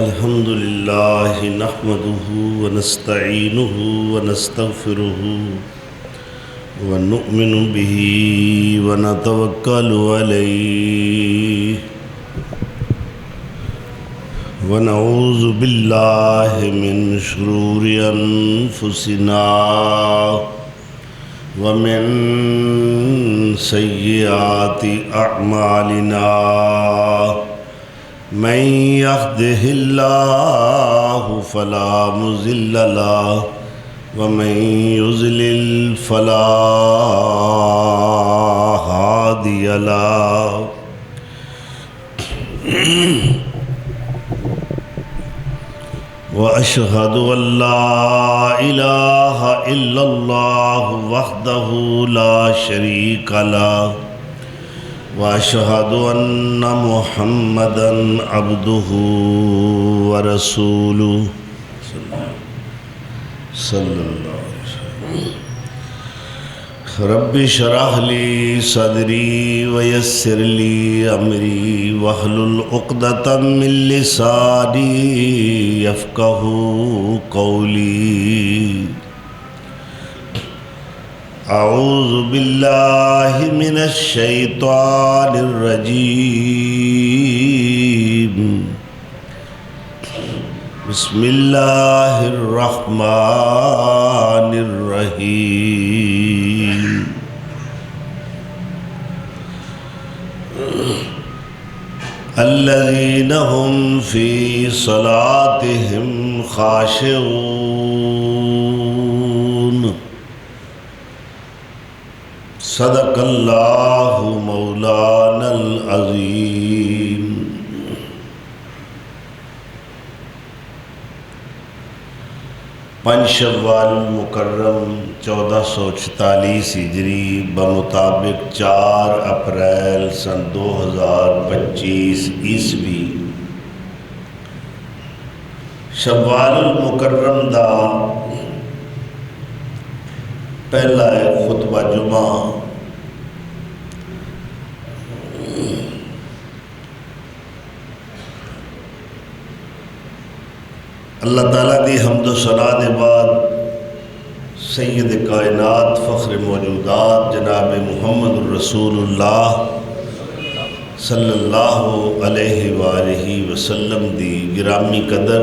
الحمد لله نحمده ونستعينه ونستغفره ونؤمن به ونتوكل عليه ونعوذ بالله من شرور أنفسنا ومن سيئات أعمالنا من يهده الله فلا مضل له ومن يضلل فلا هادي له وأشهد أن لا إله إلا الله وحده لا شريك له وأشهد أن محمدًا عبده ورسوله صلى الله عليه وسلم رب اشرح لي صدري ويسر لي أمري واحلل عقدة من لساني يفقهوا قولي أعوذ بالله من الشيطان الرجيم بسم الله الرحمن الرحيم الذين هم في صلاتهم خاشعون صدق اللہ مولانا العظیم۔ پنج شوال المکرم 1446 ہجری بمطابق 4 اپریل سن 2025 عیسوی شوال المکرم دا پہلا ہے خطبہ جمعہ۔ اللہ تعالیٰ دی حمد و ثنا دے بعد سید کائنات فخر موجودات جناب محمد الرسول اللہ صلی اللہ علیہ وآلہ وسلم دی گرامی قدر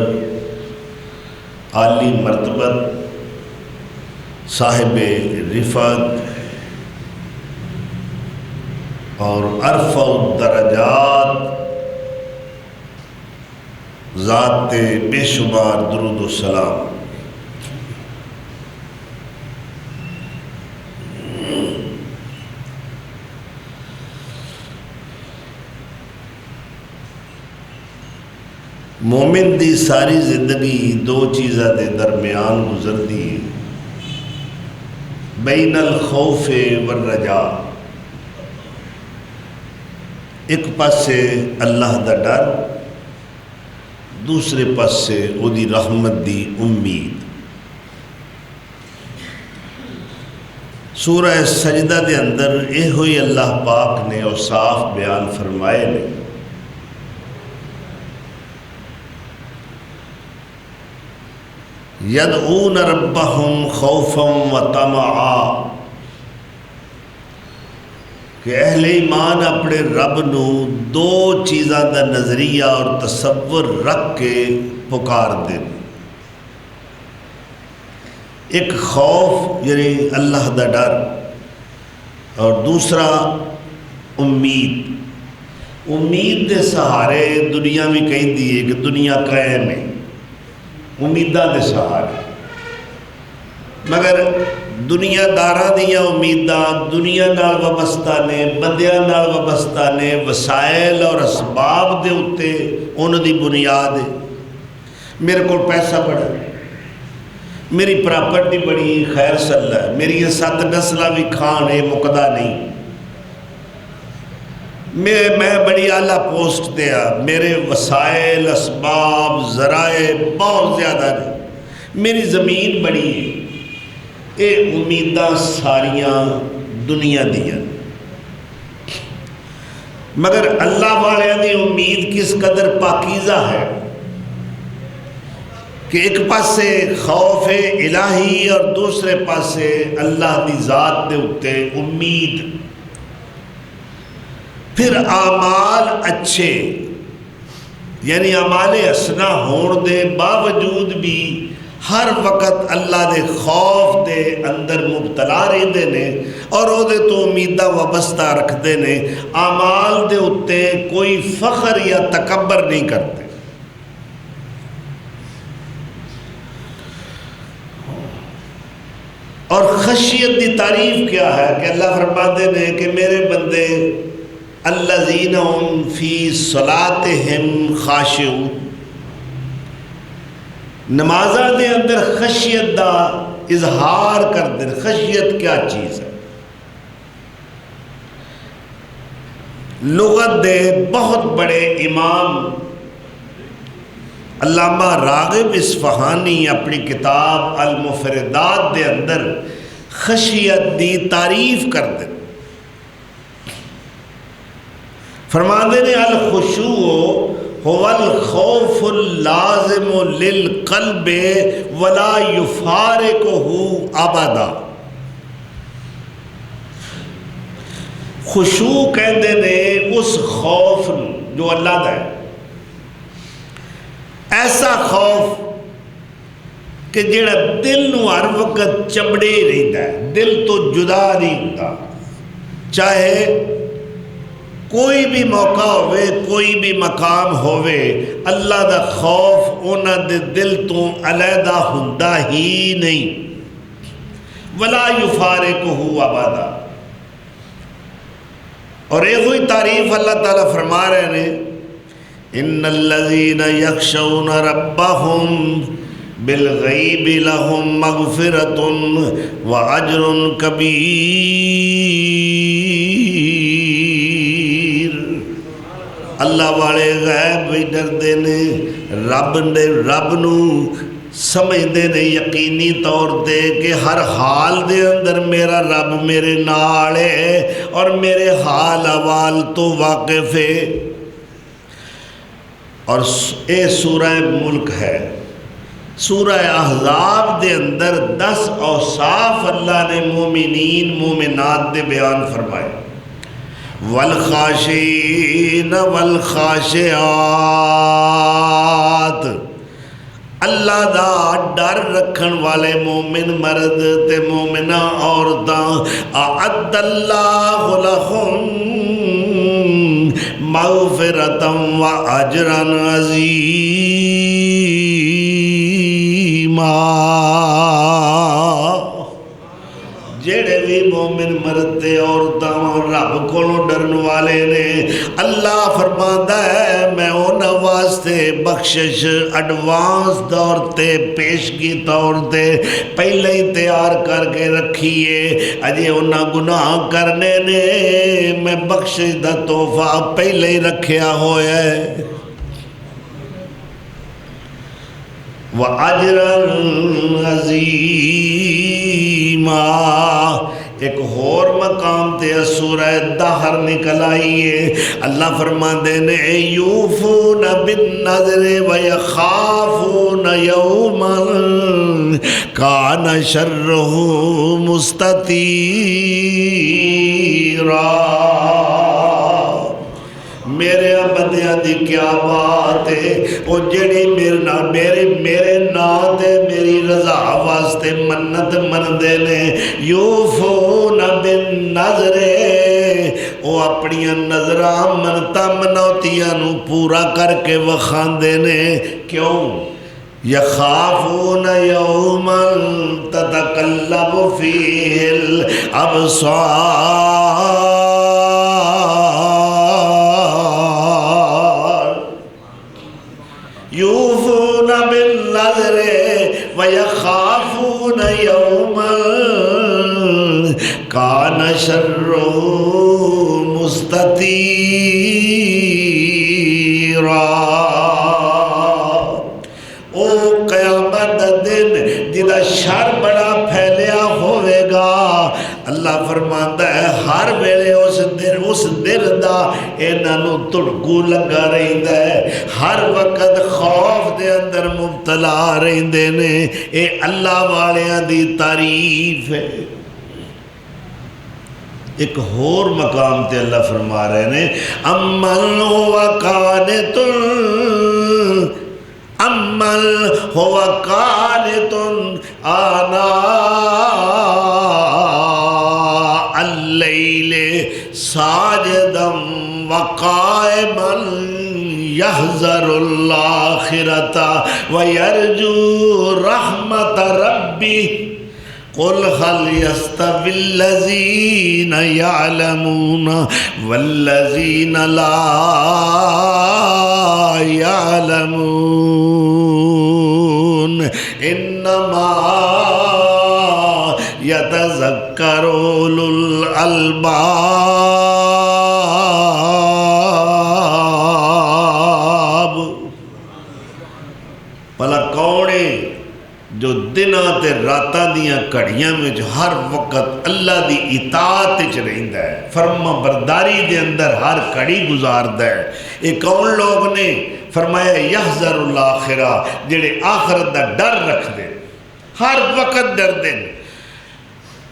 عالی مرتبت صاحب رفعت اور ارفع الدرجات ذات بے شمار درود و سلام مومن دی ساری زندگی دو چیزاں دے درمیان گزر دی بین الخوف والرجاء، ایک پاسے اللہ دا ڈر، دوسرے پاسے او دی رحمت دی امید۔ سورہ سجدہ دے اندر اے ہوئی اللہ پاک نے اوصاف بیان فرمائے نے۔ یدعون ربہم خوفا وطمعا، کہ اہل ایمان اپنے رب نو دو چیزاں دا نظریہ اور تصور رکھ کے پکار دیں، ایک خوف یعنی اللہ دا ڈر اور دوسرا امید۔ امید دے سہارے دنیا بھی کہیں دیئے کہ دنیا قائم ہے امیداں دے سہارے، مگر دنیا داراں دیاں امیداں دنیا نال وابستہ نے، بندیاں نال وابستہ نے، وسائل اور اسباب دے اتے ان دی بنیاد ہے۔ میرے کو پیسہ بڑا ہے، میری پراپرٹی بڑی خیر سلہ ہے، میری یہ 7 نسلہ بھی کھان ہے مقدہ نہیں، میں بڑی اعلیٰ پوسٹ دیا، میرے وسائل اسباب ذرائع بہت زیادہ ہیں، میری زمین بڑی ہے۔ اے امیداں ساریاں دنیا دیاں، مگر اللہ والے دی امید کس قدر پاکیزہ ہے، کہ ایک پاسے خوف الہی اور دوسرے پاسے اللہ دی ذات دے اتے امید. پھر اعمال اچھے یعنی اعمال حسنہ ہون دے باوجود بھی ہر وقت اللہ دے خوف دے اندر مبتلا رہتے نے اور او دے تو امیدہ وابستہ رکھتے نے. اعمال دے اتے کوئی فخر یا تکبر نہیں کرتے. اور خشیت دی تعریف کیا ہے کہ اللہ فرماتے ہیں کہ میرے بندے الذین هم فی صلاتہم خاشعون، نمازہ دے اندر خشیت دا اظہار کر دیں. خشیت کیا چیز ہے؟ لغت دے بہت بڑے امام علامہ راغب اصفہانی اپنی کتاب المفردات دے اندر خشیت دی تعریف کر دیں. فرماتے ہیں الخشوع هو الخوف اللازم للقلب ولا يفارقه ابدا. خشوع کہتے ہیں اس خوف جو اللہ دا ہے، ایسا خوف کہ جڑا دل نو ہر وقت چمڑے رہتا ہے، دل تو جدا نہیں ہوتا. چاہے کوئی بھی موقع ہوئے، کوئی بھی مقام ہوئے، اللہ دا خوف اونا دے دل تو علیحدہ ہوندا ہی نہیں. ولا یفارقہ ابدا. اور ایک ہوئی تعریف اللہ تعالیٰ فرما رہے ہیں ان الذین یخشون ربهم بالغیب لهم مغفرۃ واجر کبیر. اللہ والے غیب بھی ڈردے نے، رب نو سمجھدے نے یقینی طور تے کہ ہر حال دے اندر میرا رب میرے نال ہے اور میرے حال احوال تو واقف ہے. اور اے سورہ ملک ہے. سورہ احزاب دے اندر 10 اوصاف اللہ نے مومنین مومنات دے بیان فرمائے. والخاشعین والخاشعات، اللہ دا ڈر رکھن والے مومن مرد تے مومنہ عورتاں اعد اللہ لہم مغفرۃ و اجرا عظیما. جڑے بھی مومن مرد تے عورتاں رب کولوں ڈرن والے نے، اللہ فرماندا ہے میں انہاں واسطے بخشش ایڈوانس طور تے پیشگی طور تے پہلے ہی تیار کر کے رکھیے. اجے انہاں گناہ کرنے نے، میں بخشش دا تحفہ پہلے ہی رکھیا ہویا ہے. وَأَجْرًا عَظِيمًا. ایک اور مقام تے سورہ دہر نکل آئیے. اللہ فرماندے نے یوفون بالنذر ویخافون یوما کان شرہ مستطیرا. میرے بندیاں دی کیا بات ہے، وہ جڑی میرے نا تے میری رضا واسطے منت مندے نے. یوفون بالنذر، وہ اپنی نظراں منتاں منوتیاں نو پورا کر کے وکھاندے نے. کیوں؟ یخافون یوما تتقلب فیہ الابصار. یوفون بالنذر ویخافون یوما کان شرہ مستطیرا. او قیامت دن جدا شر بڑا پھیلیا ہوئے گا. اللہ فرماندا ہے ہر ویلے اس دل دا انہاں نوں تڑکو لگا رہندا ہے. ہر وقت خوف دے اندر مبتلا رہندے نے. اے اللہ والیاں دی تعریف ہے. ایک اور مقام تے اللہ فرما رہے ہیں امن هو قانت آناء اللیل ساجدا وقائما يحذر الآخرة ويرجو رحمة ربه قل هل يستوي الذين يعلمون والذين لا يعلمون انما يتذكر اولو الالباب. بھلا کون ہے جو دناں تے راتاں دیاں کڑیاں میں جو ہر وقت اللہ دی اطاعت وچ رہندا ہے, فرما برداری دے اندر ہر کڑی گزاردا ہے؟ یہ کون لوگ نے؟ فرمایا یحذر الآخرہ, جڑے آخرت دا ڈر رکھ دے, ہر وقت ڈر دے,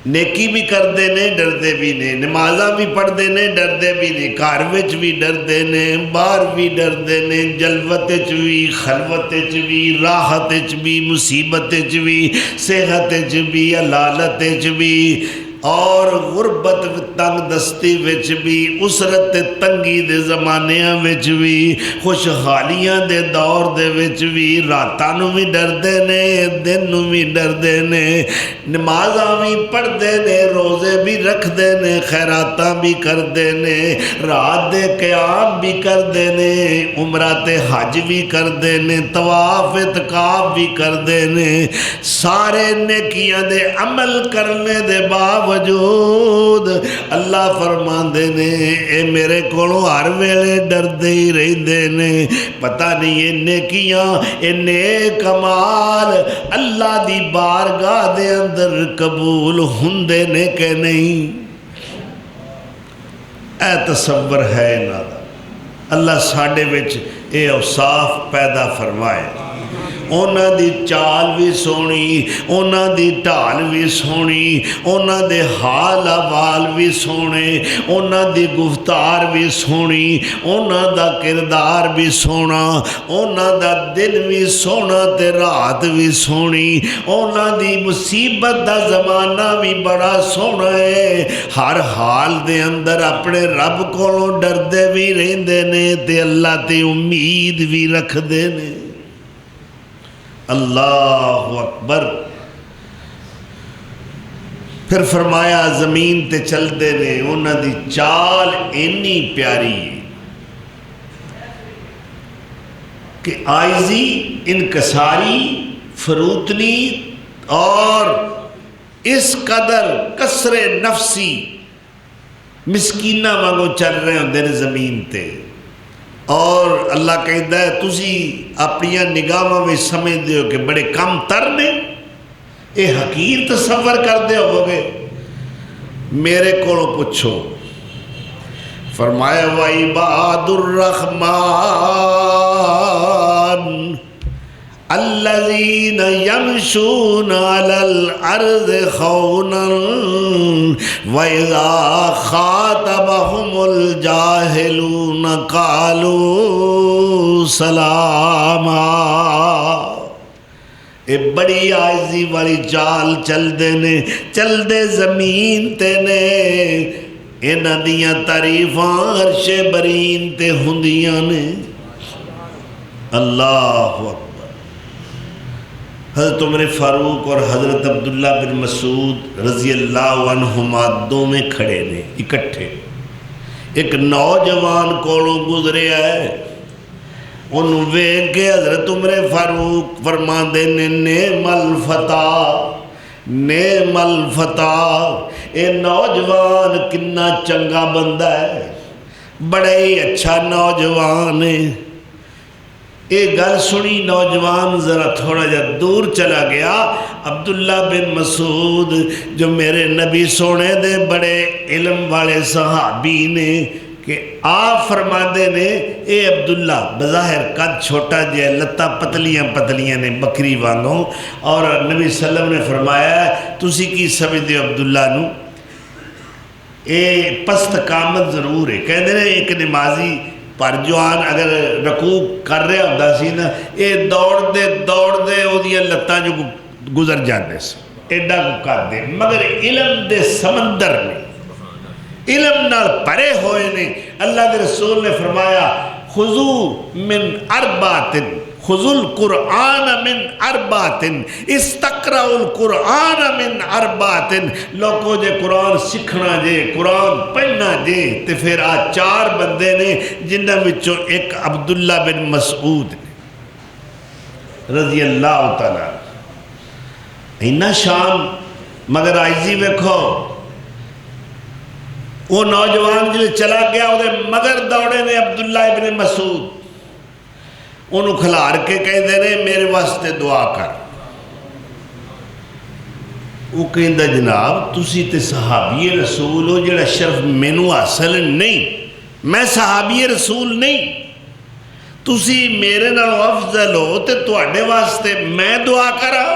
نیکی بھی کردے نے ڈردے بھی نے, نمازاں بھی پڑھدے نے ڈردے بھی نے, گھر وچ بھی ڈردے نے, باہر بھی ڈردے نے, جلوت وچ بھی, خلوت وچ بھی, راحت وچ بھی, مصیبت وچ بھی, صحت وچ بھی, علالت وچ بھی, اور غربت تنگ دستی وچ بھی, اسرت تنگی دے زمانیاں وچ بھی, خوشحالیاں دے دور دے وچ بھی, راتاں نو بھی ڈردے نے, دن نو بھی ڈردے نے, نمازاں بھی پڑھدے نے, روزے بھی رکھدے نے, خیراتاں بھی کردے نے, رات دے قیام بھی کردے نے, عمرہ تے حج بھی کردے نے, طواف اعتکاف بھی کردے نے, سارے نیکیاں دے عمل کرنے دے باوجود اللہ فرماندے نے اے میرے کولوں ہر ویلے ڈردے ہی رہندے نے. پتہ نہیں یہ نیکیاں, اے نیک اعمال اللہ دی بارگاہ دے اندر قبول ہوندے نے کہ نہیں؟ اے تصور ہے انہاں دا. اللہ ساڈے وچ اے اوصاف پیدا فرمائے. اونا دی چال بھی سونی, اونا دی ٹال بھی سونی, اونا دے حال احوال بھی سونے, اونا دی گفتار بھی سونی, اونا دا کردار بھی سونا, اونا دا دن بھی سونا تے رات بھی سونی, اونا دی مصیبت دا زمانہ بھی بڑا سونا ہے. ہر حال دے اندر اپنے رب کولوں ڈردے بھی رہندے نے تے اللہ تے امید بھی رکھ دے نے. اللہ اکبر. پھر فرمایا زمین تے چل دے نے, انہاں دی چال اینی پیاری ہے کہ آئزی, انکساری, فروتنی اور اس قدر کسر نفسی مسکینہ وانگو چل رہے ہوندے نے زمین تے. اور اللہ کہتا ہے تسی اپنی نگاہاں میں سمجھ دیو کہ بڑے کم تر نے, اے حقیر تصور کر دے ہو گے. میرے کولوں پوچھو. فرمایا وعباد الرحمن الذین یمشون علی الارض خونا وَإِذَا خَاطَبَهُمُ الْجَاهِلُونَ قَالُوا سَلَامًا. اے بڑی عاجزی والی چال چل دے نے, چل دے زمین تے نے, انہاں دیاں تعریفاں عرش برین تے ہوندیاں نے. اللہ اکبر. حضرت عمر فاروق اور حضرت عبداللہ بن مسعود رضی اللہ عنہما دو میں کھڑے نے اکٹھے. ایک نوجوان کولوں گزرے ہے, انہوں ویکھ کے حضرت عمر فاروق فرماندے نے نعم الفتى, نعم الفتى, اے نوجوان کنا چنگا بندہ ہے, بڑا ہی اچھا نوجوان ہے. ایک گل سنی, نوجوان ذرا تھوڑا جا دور چلا گیا. عبداللہ بن مسعود جو میرے نبی سونے دے بڑے علم والے صحابی نے, کہ آپ فرماندے نے اے عبداللہ بظاہر قد چھوٹا جے لتاں پتلیاں پتلیاں نے بکری وانگوں اور نبی صلی اللہ علیہ وسلم نے فرمایا تسی کی سمجھدے ہو عبداللہ نو اے پست قامت ضرور ہے کہندے نے ایک نمازی پر جوان اگر رکوع کر رہا ہوتا سی نا اے دوڑ دے او دیاں لتاں جو گزر جاندے سے ایڈا کو کر دے مگر علم دے سمندر میں علم نال پرے ہوئے نے اللہ دے رسول نے فرمایا خذو من ارباتن خذو القرآن من ارباتن استقرأوا القرآن من ارباتن لوگوں جے قرآن سکھنا جے قرآن پڑھنا جے تے پھر آ 4 بندے نے جنہ وچوں ایک عبداللہ بن مسعود رضی اللہ تعالیٰ اینا شان مگر آئیزی ویکھو وہ نوجوان جلے چلا گیا وہ مگر دوڑے نے عبداللہ ابن مسعود انہوں کھلار کے کہیں دے رہے میرے واسطے دعا کر وہ کہیں دا جناب تسی تے صحابی رسول ہو جڑا شرف مینو حاصل نہیں میں صحابی رسول نہیں تسی میرے نال افضل ہو تے تواڈے واسطے میں دعا کرا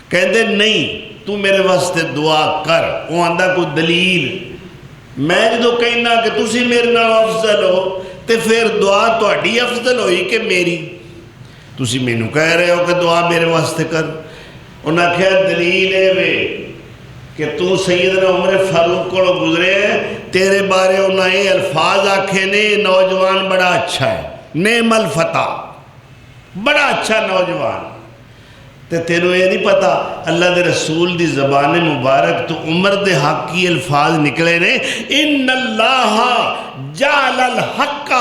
کہیں دے نہیں تو میرے واسطے دعا کر وہ آندہ کوئی دلیل میں جدو کہنا کہ تسی میرے نال افضل ہو تے پھر دعا تو اڈی افضل ہوئی کہ میری تسی میں نو کہہ رہے ہو کہ دعا میرے واسطے کر انہاں کہا دلیل ہے وے کہ تو سیدنا عمر فاروق کو گزرے تیرے بارے انہاں یہ الفاظ آکھے نے نوجوان بڑا اچھا ہے نعم الفتح بڑا اچھا نوجوان تے تینوں یہ نہیں پتا اللہ دے رسول دی زبان مبارک تو عمر دے حق کی الفاظ نکلے نے ان اللہ جعل الحق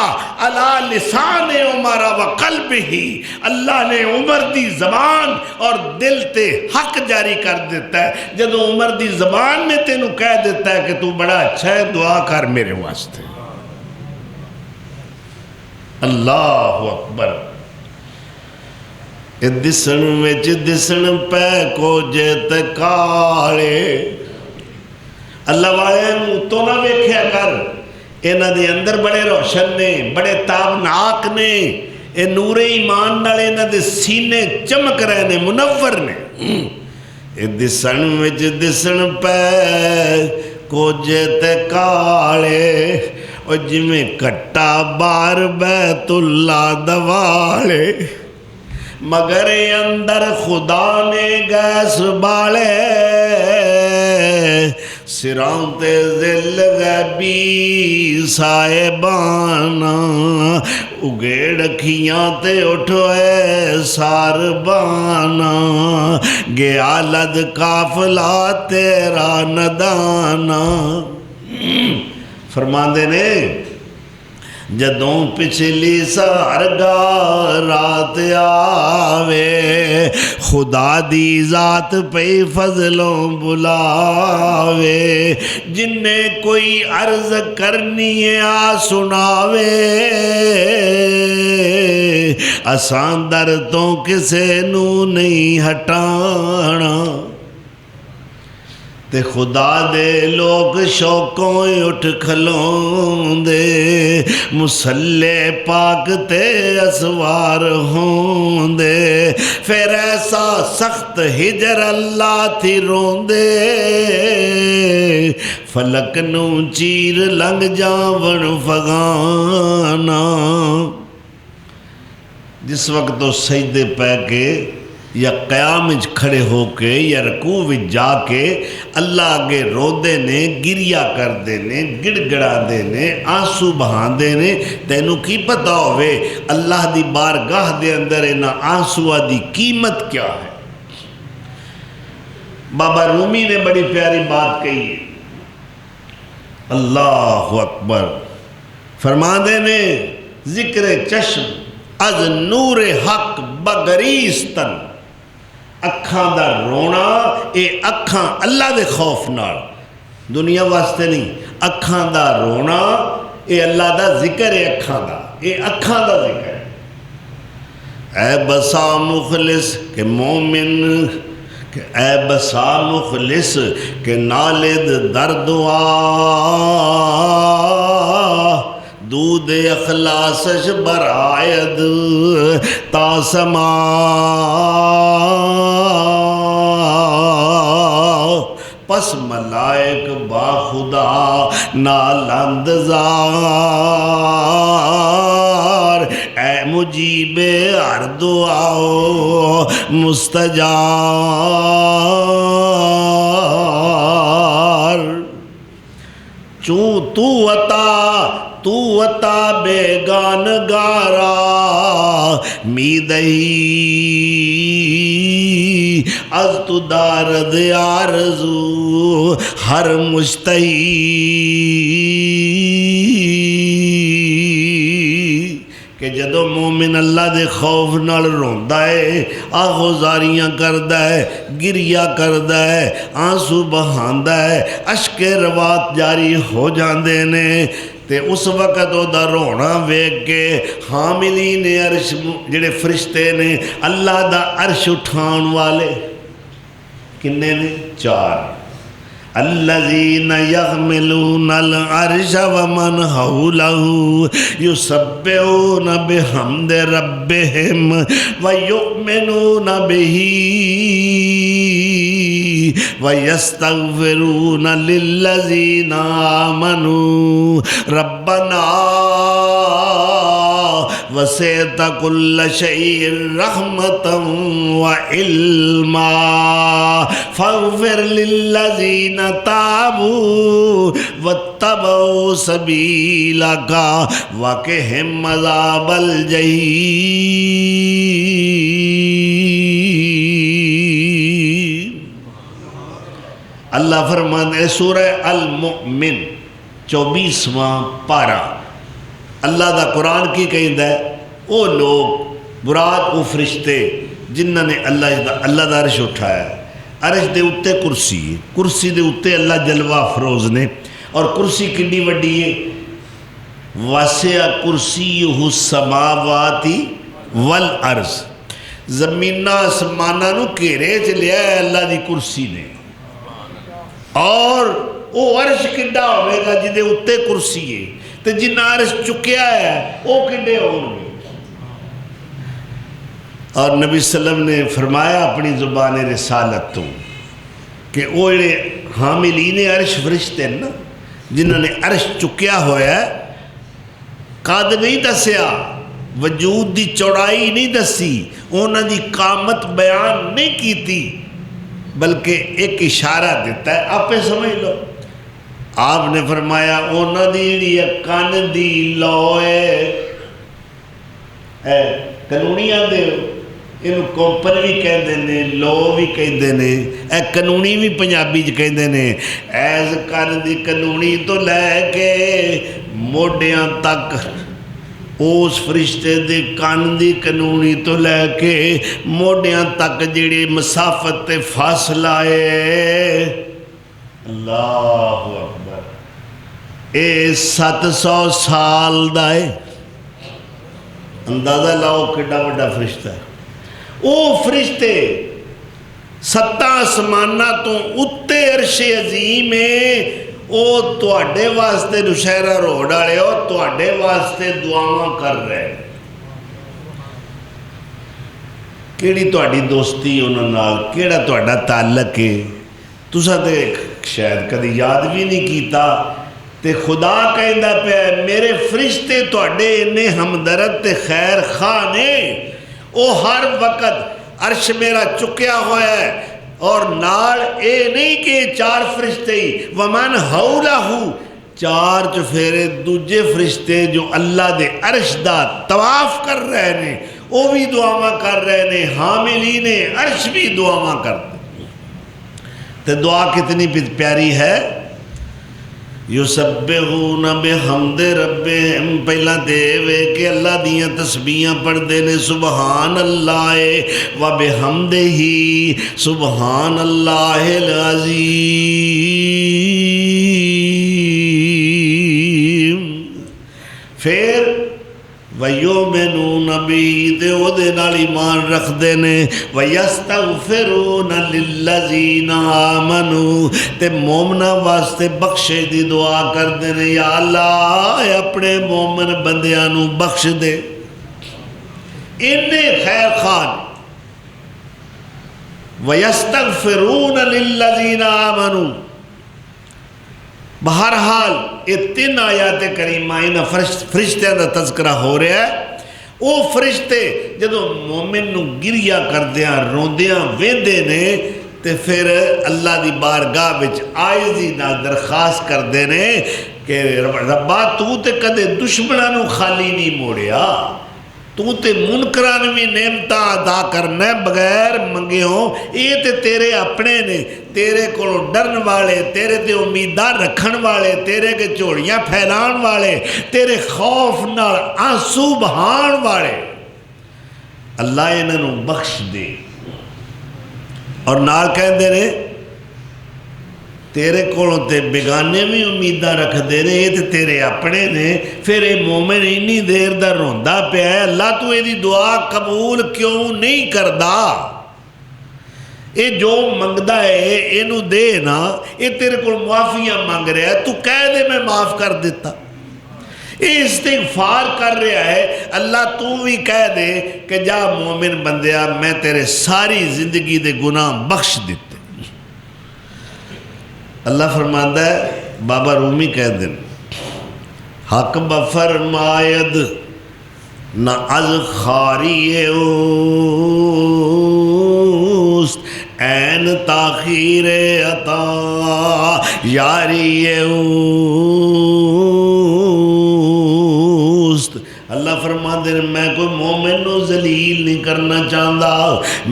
علی لسان عمر و قلب ہی اللہ نے عمر دی زبان اور دل تے حق جاری کر دیتا ہے جب عمر دی زبان میں تینوں کہہ دیتا ہے کہ تو بڑا اچھا ہے دعا کر میرے واسطے اللہ اکبر دسن وچ دسن پہ کو جیت کالے اللہ والے تو نہ ویکھیا کر انہاں دے اندر بڑے روشن نے بڑے تابناک نے اے نور ایمان نال انہاں دے سینے چمک رہے نے منور نے اے دسن وچ دسن پہ کو جیت کالے اور جویں کٹا بار بیت اللہ دوالے مگر اندر خدا نے گیس بالے سرانتے ذل غیبی صاحبانا اگیڑ کھیاں تے اٹھوئے ساربانا گیا لد کافلا تیرا ندانا فرماندے نے جدوں پچھلی سہرگاہ رات آوے خدا دی ذات پہ فضلوں بلاوے جن نے کوئی عرض کرنی ہے آ سناوے اساں در تو کسے نو نہیں ہٹانا تے خدا دے لوگ شوقوں اٹھ کھلوں دے مسلح پاک تے اسوار ہوں دے پھر ایسا سخت ہجر اللہ تھی رون دے فلک نو چیر لنگ جاون فغانا جس وقت تو سجدے پہ کے یا قیام کھڑے ہو کے یا رکوع وچ جا کے اللہ آگے رو دے نے گریا کر دے نے گڑ گڑا دے نے آنسو بہان دے نے تینوں کی پتہ ہوئے اللہ دی بارگاہ دے اندر اینا آنسوہ دی قیمت کیا ہے بابا رومی نے بڑی پیاری بات کہی ہے اللہ اکبر فرما دے نے ذکر چشم از نور حق بگریستن اکھاں دا رونا اے اکھاں اللہ دے خوف نال دنیا واسطے نہیں اکھاں دا رونا اے اللہ دا ذکر ہے اکھاں دا اے اکھاں دا ذکر ہے اے بسا مخلص کہ مومن کہ اے بسا مخلص کہ نالد در دعا دود اخلاصش برآید تا سما پس ملائک با خدا نالند زار اے مجیب ہر دعا مستجار چوں تو عطا بیگان گارا میدہی از تو دارد آرزو ہر مشتہی کہ جدو مومن اللہ دے خوف نال روندا ہے آغوزاریاں کردا ہے گریا کردا ہے آنسو بہاندا ہے اشک روات جاری ہو جاندے نے تے اس وقت او دا رونا ویکھ کے حاملین عرش جڑے فرشتے نے اللہ دا عرش اٹھان والے کنے نے؟ 4 الذین یحملون العرش ومن حولہ یسبحون بحمد ربہم ویؤمنون بہ وَيَسْتَغْفِرُونَ لِلَّذِينَ آمَنُوا رَبَّنَا وَسِعْتَ كُلَّ شَيْءٍ رَحْمَةً وَعِلْمًا فَاغْفِرْ لِلَّذِينَ تَابُوا وَاتَّبَعُوا سَبِيلَكَ وَقِهِمْ عَذَابَ الْجَحِيمِ۔ اللہ فرماتے ہیں سورہ المؤمن 24واں پارہ اللہ دا قرآن کی کہندہ ہے وہ لوگ برات وہ فرشتے جنہوں نے اللہ دا عرش اٹھایا ہے عرش دے اتے کرسی ہے کرسی دے اتے اللہ جلوہ افروز نے اور کرسی کنی وڈی ہے واسع کرسیہ السماوات والارض زمینہ آسمانہ نو گھیرے چ لیا ہے اللہ دی کرسی نے اور وہ عرش کڈا ہوئے گا جدے اتے کرسی ہے تو جنہ عرش چکیا ہے وہ کڈے ہوئے اور نبی صلی اللہ علیہ وسلم نے فرمایا اپنی زبان رسالت تو کہ وہ حاملین عرش فرشتے ہیں نا جنہوں نے عرش چکیا ہوا ہے قد نہیں دسیا وجود دی چوڑائی نہیں دسی انہوں دی قامت بیان نہیں کی تھی بلکہ ایک اشارہ دیتا ہے آپ پہ سمجھ لو آپ نے فرمایا انہوں دی کان دی لوئے قانونیاں دے انہوں کومپن بھی کہندے نے لو بھی کہندے نے اے قانونی بھی پنجابی جو کہندے نے ایز کان دی قانونی تو لے کے موڈیاں تک اس فرشتے دے کان دی قانونی تو لے کے موڈیاں تک جڑی مسافت تے فاصلہ ہے اللہ اکبر اے 700 سال دا ہے اندازہ لاؤ کڈا بڑا فرشتہ ہے او فرشتے 7 آسمانہ تو اتے عرش عظیم ہے او تواڈے واسطے نشہرہ روڈ آڑے ہو تواڈے واسطے دعاواں کر رہے کیڑی تواڈی دوستی انہوں نال کیڑا تواڈا تعلق ہے تساں تے شاید کدی یاد بھی نہیں کیتا تے خدا کہندا پیا میرے فرشتے تواڈے انہیں ہمدرد تے خیر خواہ نے او ہر وقت عرش میرا چکیا ہوا ہے اور نال اے نہیں کہ 4 فرشتے ہی ومن حولہ 4 چفیرے دوجے فرشتے جو اللہ دے عرش دا طواف کر رہے نے وہ بھی دعاواں کر رہے نے حاملین عرش بھی دعاواں کرتے تو دعا کتنی پیاری ہے یسبحون بحمد ربہم پہلا دے وے کہ اللہ دیاں تسبیحاں پڑھ دے نے سبحان اللہ و بحمدہی سبحان اللہ العظیم پھر وَيُؤْمِنُونَ نبی تے او دے نال ایمان رکھ دے نے وَيَسْتَغْفِرُونَ لِلَّذِينَ آمَنُوا تے مومنہ واسطے بخشے دی دعا کر دے نے یا اللہ اپنے مومن بندیاں نو بخش دے انہیں خیر خان وَيَسْتَغْفِرُونَ لِلَّذِينَ آمَنُوا بہرحال یہ 3 آیات کریمہ انہاں فرشتیاں دا تذکرہ ہو رہا ہے وہ فرشتے جدو مومن نو گریہ کردیاں روندیاں ویندے نے تے پھر اللہ دی بارگاہ وچ عاجزی نال درخواست کردے نے کہ ربا تو تے کدے دشمناں نو خالی نہیں موڑیا تو تے منکران بھی نعمتاں ادا کرنا بغیر منگیوں یہ تے تیرے اپنے نے تیرے کو ڈرن والے تیرے تے امیداں رکھن والے تیرے کے چوڑیاں پھیلان والے تیرے خوف نال آنسو بہان والے اللہ انہوں بخش دے اور نال کہہ دے رہے تیرے کولوں تے بگانے بھی امیداں رکھ دے رہے یہ تے تیرے اپنے نے پھر اے مومن انی دیر دا روندہ پہ ہے اللہ تو یہ دی دعا قبول کیوں نہیں کردہ اے جو منگدہ ہے اینو دے نا اے تیرے کو معافیاں مانگ رہا ہے تو کہہ دے میں معاف کر دیتا اے استغفار کر رہا ہے اللہ تو بھی کہہ دے کہ جا مومن بندیا میں تیرے ساری زندگی دے گناہ بخش دیتے اللہ فرماتا ہے بابا رومی کہہ دیں حق بفرماید نہ از خاری اوست این تاخیر عطا یاری اوست اللہ فرماتے ہیں میں کوئی مومن نو ذلیل نہیں کرنا چاہتا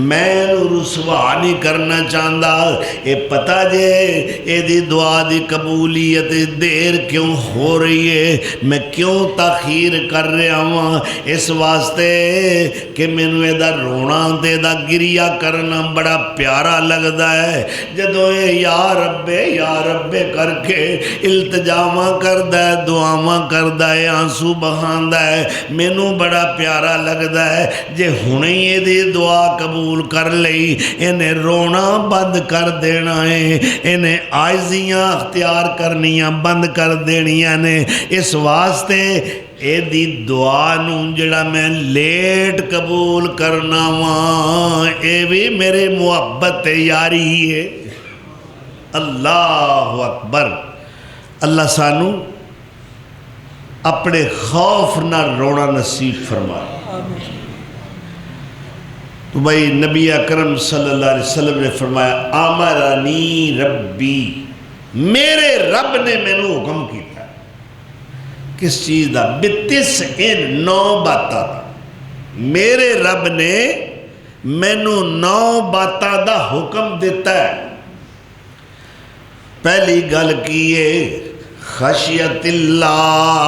میں رسوا نہیں کرنا چاہتا یہ پتہ جے یہ دی دعا دی قبولیت دیر کیوں ہو رہی ہے میں کیوں تاخیر کر رہا ہوں اس واسطے کہ مینوں یہ دا رونا دے دا گریہ کرنا بڑا پیارا لگدا ہے جدو یہ یا رب کر کے التجاواں کردا ہے دعاواں کردا ہے آنسو بہاندا ہے مینوں بڑا پیارا لگدا ہے جے ہنے یہ دی دعا قبول کر لئی انہیں رونا بند کر دینا ہے انہیں عاجزیاں اختیار کرنیاں بند کر دینیاں نے اس واسطے اے دی دعا نوں جڑا میں لیٹ قبول کرنا وہاں اے بھی میرے محبت یاری ہے اللہ اکبر اللہ سانو اپنے خوف نہ رونا نصیب فرمائے تو بھائی نبی اکرم صلی اللہ علیہ وسلم نے فرمایا آمرانی ربی میرے رب نے میں نے حکم کیتا کس چیز دا بتس ان 9 باتاں دا میرے رب نے میں نے 9 باتاں دا حکم دیتا ہے پہلی گل کیے خشیت اللہ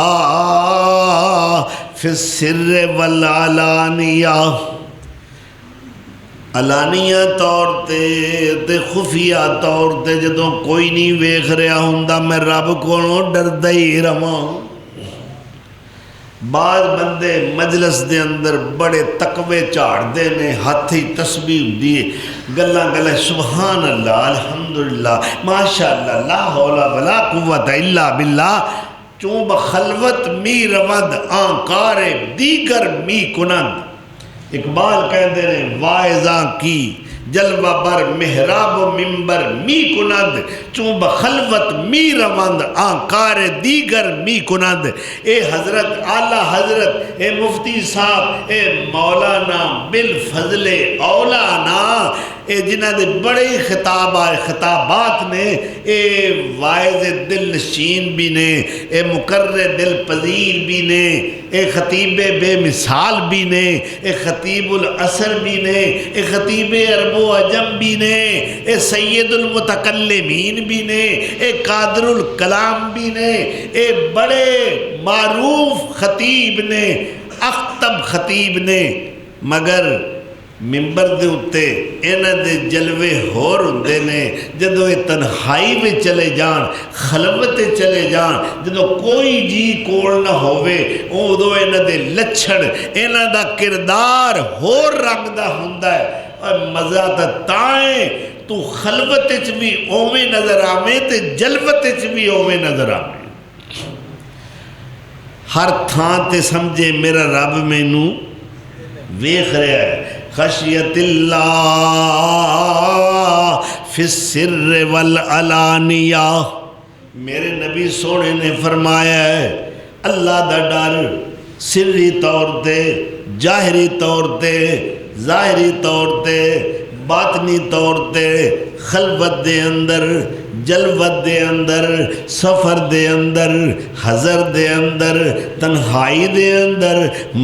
فی السر والعلانیہ علانیہ طور تے خفیہ طور تے جدوں کوئی نہیں ویکھ رہا ہوندا میں رب کولوں ڈردا ہی رہواں بعض بندے مجلس دے اندر بڑے تقوی جھاڑ دے نے ہاتھی تسبیح ہوندی گلاں سبحان اللہ الحمدللہ ماشاءاللہ لا حول ولا قوت الا باللہ چوں بخلوت می رود آنکار دیگر می کنند اقبال کہندے نے واعظاں کی جلوہ بر محراب و منبر می کند چون بخلوت می روند آنکار دیگر می کند اے حضرت اعلیٰ حضرت اے مفتی صاحب اے مولانا بالفضل اولانا اے جنہ دے بڑے خطابات نے اے واعظ دل نشین بھی نے اے مقرر دل پذیر بھی نے اے خطیب بے مثال بھی نے اے خطیب العصر بھی نے اے خطیب عرب و عجم بھی نے اے سید المتکلمین بھی نے اے قادر الکلام بھی نے اے بڑے معروف خطیب نے اختب خطیب نے مگر ممبر دے اتے انہاں دے جلوے ہور ہوندے نے جدوں یہ تنہائی میں چلے جان، خلوت چلے جان، جدوں کوئی جی کول نہ ہووے ادوں انہاں دے لچھن انہاں دا کردار ہور رنگ دا ہوندا ہے۔ اور مزہ تائیں تو خلوت چ بھی اوویں نظر آویں تے جلوت چ بھی اوویں نظر آویں، ہر تھان تے سمجھے میرا رب مینوں ویکھ رہا ہے۔ خشیت اللہ فی السر والعلانیہ، میرے نبی سونے نے فرمایا ہے اللہ دا ڈر سری طور تے، ظاہری طور تے، ظاہری طور تے، باطنی طور تے، خلوت دے اندر، جلوت دے اندر، سفر دے اندر، حضر دے اندر، تنہائی دے اندر،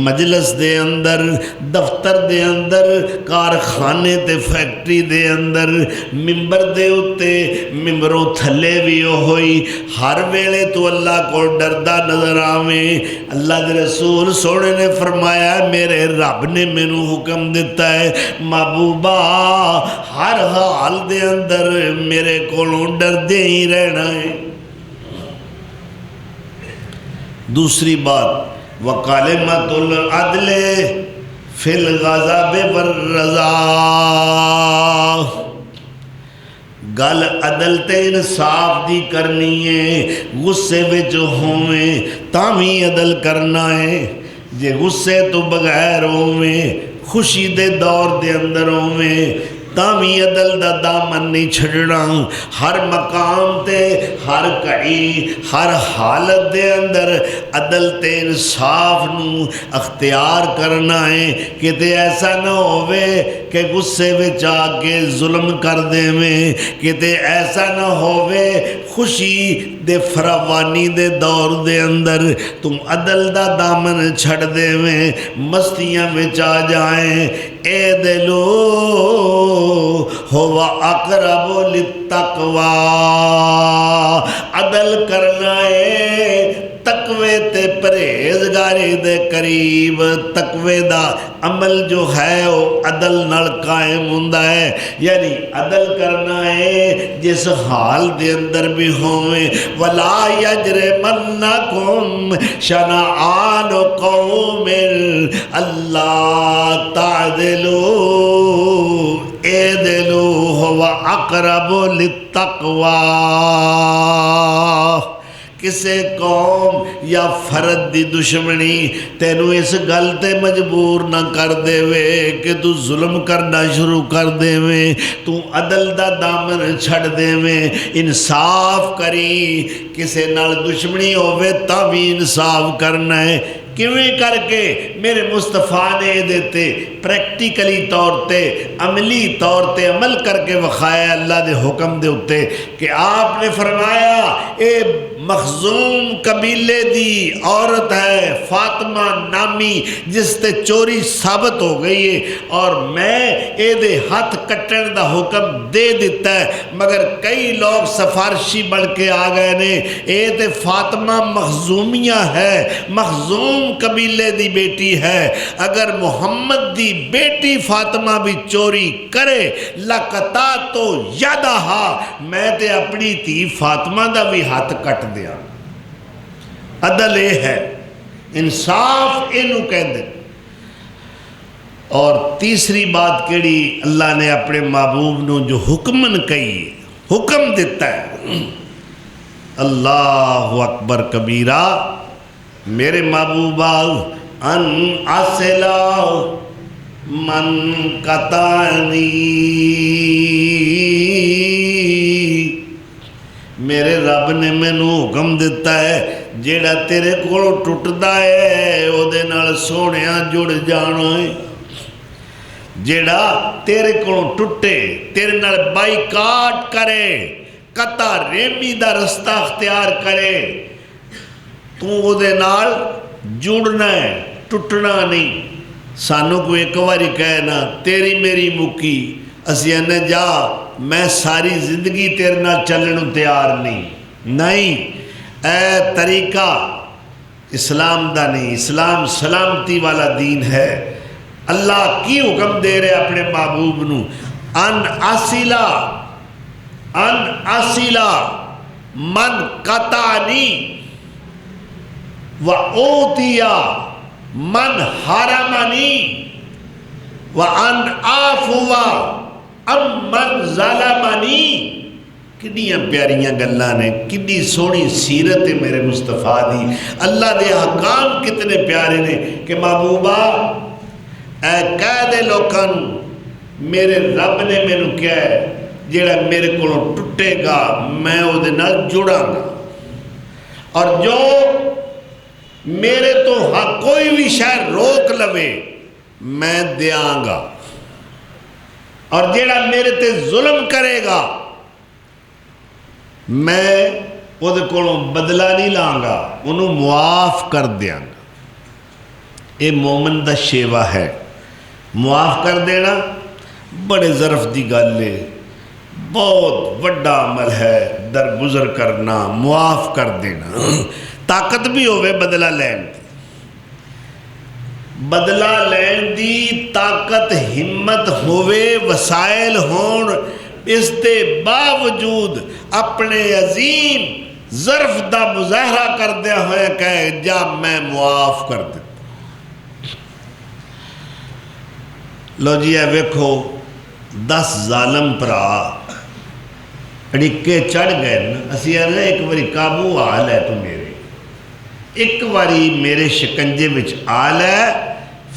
مجلس دے اندر، دفتر دے اندر، کارخانے تے فیکٹری دے اندر، ممبر دے اتے، ممبروں تھلے بھی ہوئی، ہر ویلے تو اللہ کو ڈردہ نظر آویں۔ اللہ دے رسول سونے نے فرمایا میرے رب نے مینوں حکم دیتا ہے محبوبہ ہر حال دے اندر میرے کولوں ڈردے ہی رہنا ہے۔ دوسری بات وَقَالِمَةُ الْعَدْلِ فِي الْغَضَبِ وَالرَّضَا، گل عدل تے انصاف دی کرنی ہے، غصے وچ ہوویں تاں بھی عدل کرنا ہے، جے غصے تو بغیر ہوویں خوشی دے دور دے اندر ہوویں تاں بھی عدل دا دامن نہیں چھڑنا، ہر مقام تے، ہر کڑی، ہر حالت دے اندر عدل تے انصاف نو اختیار کرنا ہے۔ کتے ایسا نہ ہووے کہ غصے وچ آ کے ظلم کر دیویں، کتے ایسا نہ ہووے خوشی دے فراوانی دے دور دے اندر تم عدل دا دامن چھڑ دیویں، مستیاں وچ آ جائیں۔ اے دلو ہوا اقرب للتقوی، عدل کرنا ہے تقوی تے پرہیزگاری دے قریب، تقوی دا عمل جو ہے وہ عدل نال قائم ہوندا ہے، یعنی عدل کرنا ہے جس حال دے اندر بھی ہوئے۔ وَلَا يَجْرِمَنَّكُمْ شَنَآنُ قَوْمٍ أَلَّا تَعْدِلُوا اعْدِلُوا هُوَ أَقْرَبُ لِلتَّقْوَى، کسے قوم یا فرد دی دشمنی تینوں اس گل تے مجبور نہ کر دے وے کہ تو ظلم کرنا شروع کر دے وے، تو عدل دا دامن چھڑ دے وے، انصاف کری، کسے نال دشمنی ہووے تا بھی انصاف کرنا ہے۔ کیویں کر کے میرے مصطفیٰ نے دیتے پریکٹیکلی طور تے، عملی طور تے عمل کر کے وخایا اللہ دے حکم دے اتے کہ آپ نے فرمایا اے مخزوم قبیلے دی عورت ہے فاطمہ نامی جس تے چوری ثابت ہو گئی ہے اور میں اے دے ہاتھ کٹن دا حکم دے دیتا ہے، مگر کئی لوگ سفارشی بڑھ کے آ گئے نے، اے دے فاطمہ مخزومیہ ہے، مخزوم قبیلے دی بیٹی ہے، اگر محمد دی بیٹی فاطمہ بھی چوری کرے لَقَطَعْتُ يَدَهَا، میں تے اپنی تھی فاطمہ دا بھی ہاتھ کٹ دیا۔ عدل اے ہے، انصاف اینو کہندے۔ اور تیسری بات کیڑی اللہ نے اپنے محبوب نو جو حکمن کہی حکم دیتا ہے، اللہ اکبر کبیرہ، میرے محبوبہ ان اصلا من قطعنی، میرے رب نے مینوں حکم دیتا ہے جیڑا تیرے کولوں ٹوٹدا ہے او دے نال سونیاں جڑ جانا ہے، جیڑا تیرے کولوں ٹوٹے تیرے نال بائیکاٹ کرے، قطع ریمی دا رستہ اختیار کرے، تو او دے نال جڑنا ہے، ٹوٹنا نہیں۔ سانوں کو ایک باری کہنا تیری میری مکی، اسی نے جا میں ساری زندگی تیرے نال چلنوں تیار نہیں، اے طریقہ اسلام دا نہیں، اسلام سلامتی والا دین ہے، اللہ کی حکم دے رہے اپنے محبوب نو ان اصلا من قطعنی و اوتیا من حرمنی و ان عافوا من ظلمنی. کنیاں پیاریاں گلاں نے، کنی سونی سیرت ہے میرے مصطفیٰ دی. اللہ دے حکام کتنے پیارے نے کہ محبوبہ اے کہہ دے لوکاں میرے رب نے مینوں کیا ہے جڑا میرے کولوں ٹوٹے گا میں او دے نال جڑاں گا، اور جو میرے تو ہاں کوئی بھی شے روک لوے میں دیاں گا، اور جڑا میرے تے ظلم کرے گا میں وہ دے کولوں بدلہ نہیں لاں گا، انہوں معاف کر دیاں گا. یہ مومن دا شیوا ہے. معاف کر دینا بڑے ظرف دی گل ہے، بہت بڑا عمل ہے درگزر کرنا، معاف کر دینا. طاقت بھی ہوئے بدلہ لین دی، بدلہ لین دی طاقت ہمت ہوئے، وسائل ہون، اس دے باوجود اپنے عظیم ظرف دا مظاہرہ کر دیا ہوئے کہ جا میں معاف کر دیتا. لو جی اے ویکھو 10 ظالم پرا اڑکے چڑھ گئے نا، اسی آنے ایک باری قابو آل ہے تو میرے، ایک باری میرے شکنجے وچ آل ہے،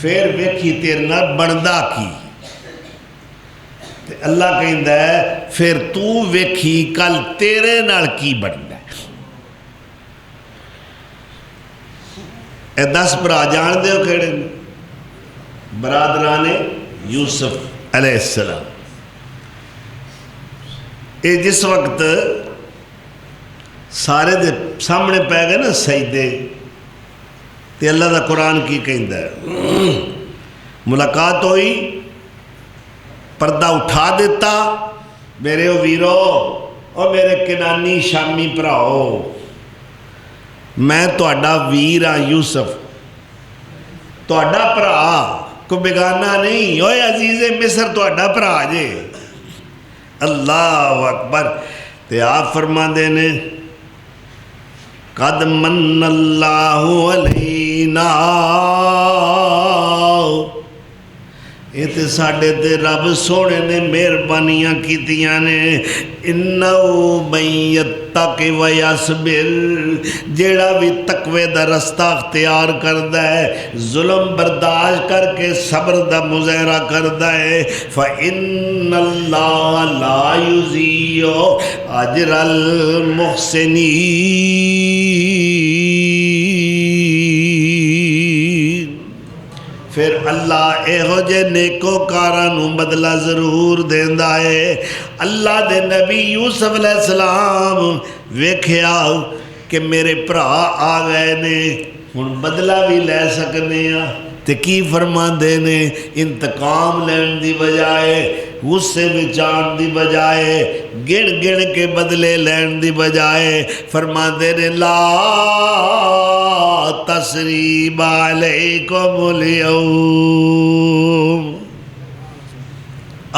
پھر ویکھی تیرے نال بندہ کی. اللہ کہندہ ہے پھر تو ویکھی کل تیرے نال کی بننا ہے. اے 10 برا جان دے ہو کھڑے برادران یوسف علیہ السلام. اے جس وقت سارے دے سامنے پہ گئے نا سجدے تے اللہ دا قرآن کی کہندہ ہے ملاقات ہوئی، پردہ اٹھا دیتا، میرے ویرو اور میرے کنانی شامی پراؤ، میں تہاڈا ویر ہاں یوسف، تہاڈا پرا کو بیگانہ نہیں، اوے عزیز مصر تہاڈا پرا جے. اللہ اکبر. تے آپ فرماندے نے قد من اللہ علینا، یہ تے ساڑھے تے رب سوڑے نے مہربانیاں کیتیاں نے. انہو من یتق و یصبر، جیڑا بھی تقوی دا رستہ اختیار کردہ ہے، ظلم برداشت کر کے صبر دا مظاہرہ کردہ ہے، فَإِنَّ اللَّهَ لَا يُضِيعُ أَجْرَ الْمُحْسِنِينَ. پھر اللہ ایہو جے نیکو کارانوں بدلہ ضرور دیندہ ہے. اللہ دے نبی یوسف علیہ السلام ویکھیا کہ میرے پرا آ گئے نے، ہن بدلہ بھی لے سکنے ہیں. تے کی فرماندے نے انتقام لین دی بجائے، غصے بچان دی بجائے، گن گن کے بدلے لین دی بجائے فرماندے نے لا تثریب علیکم اليوم،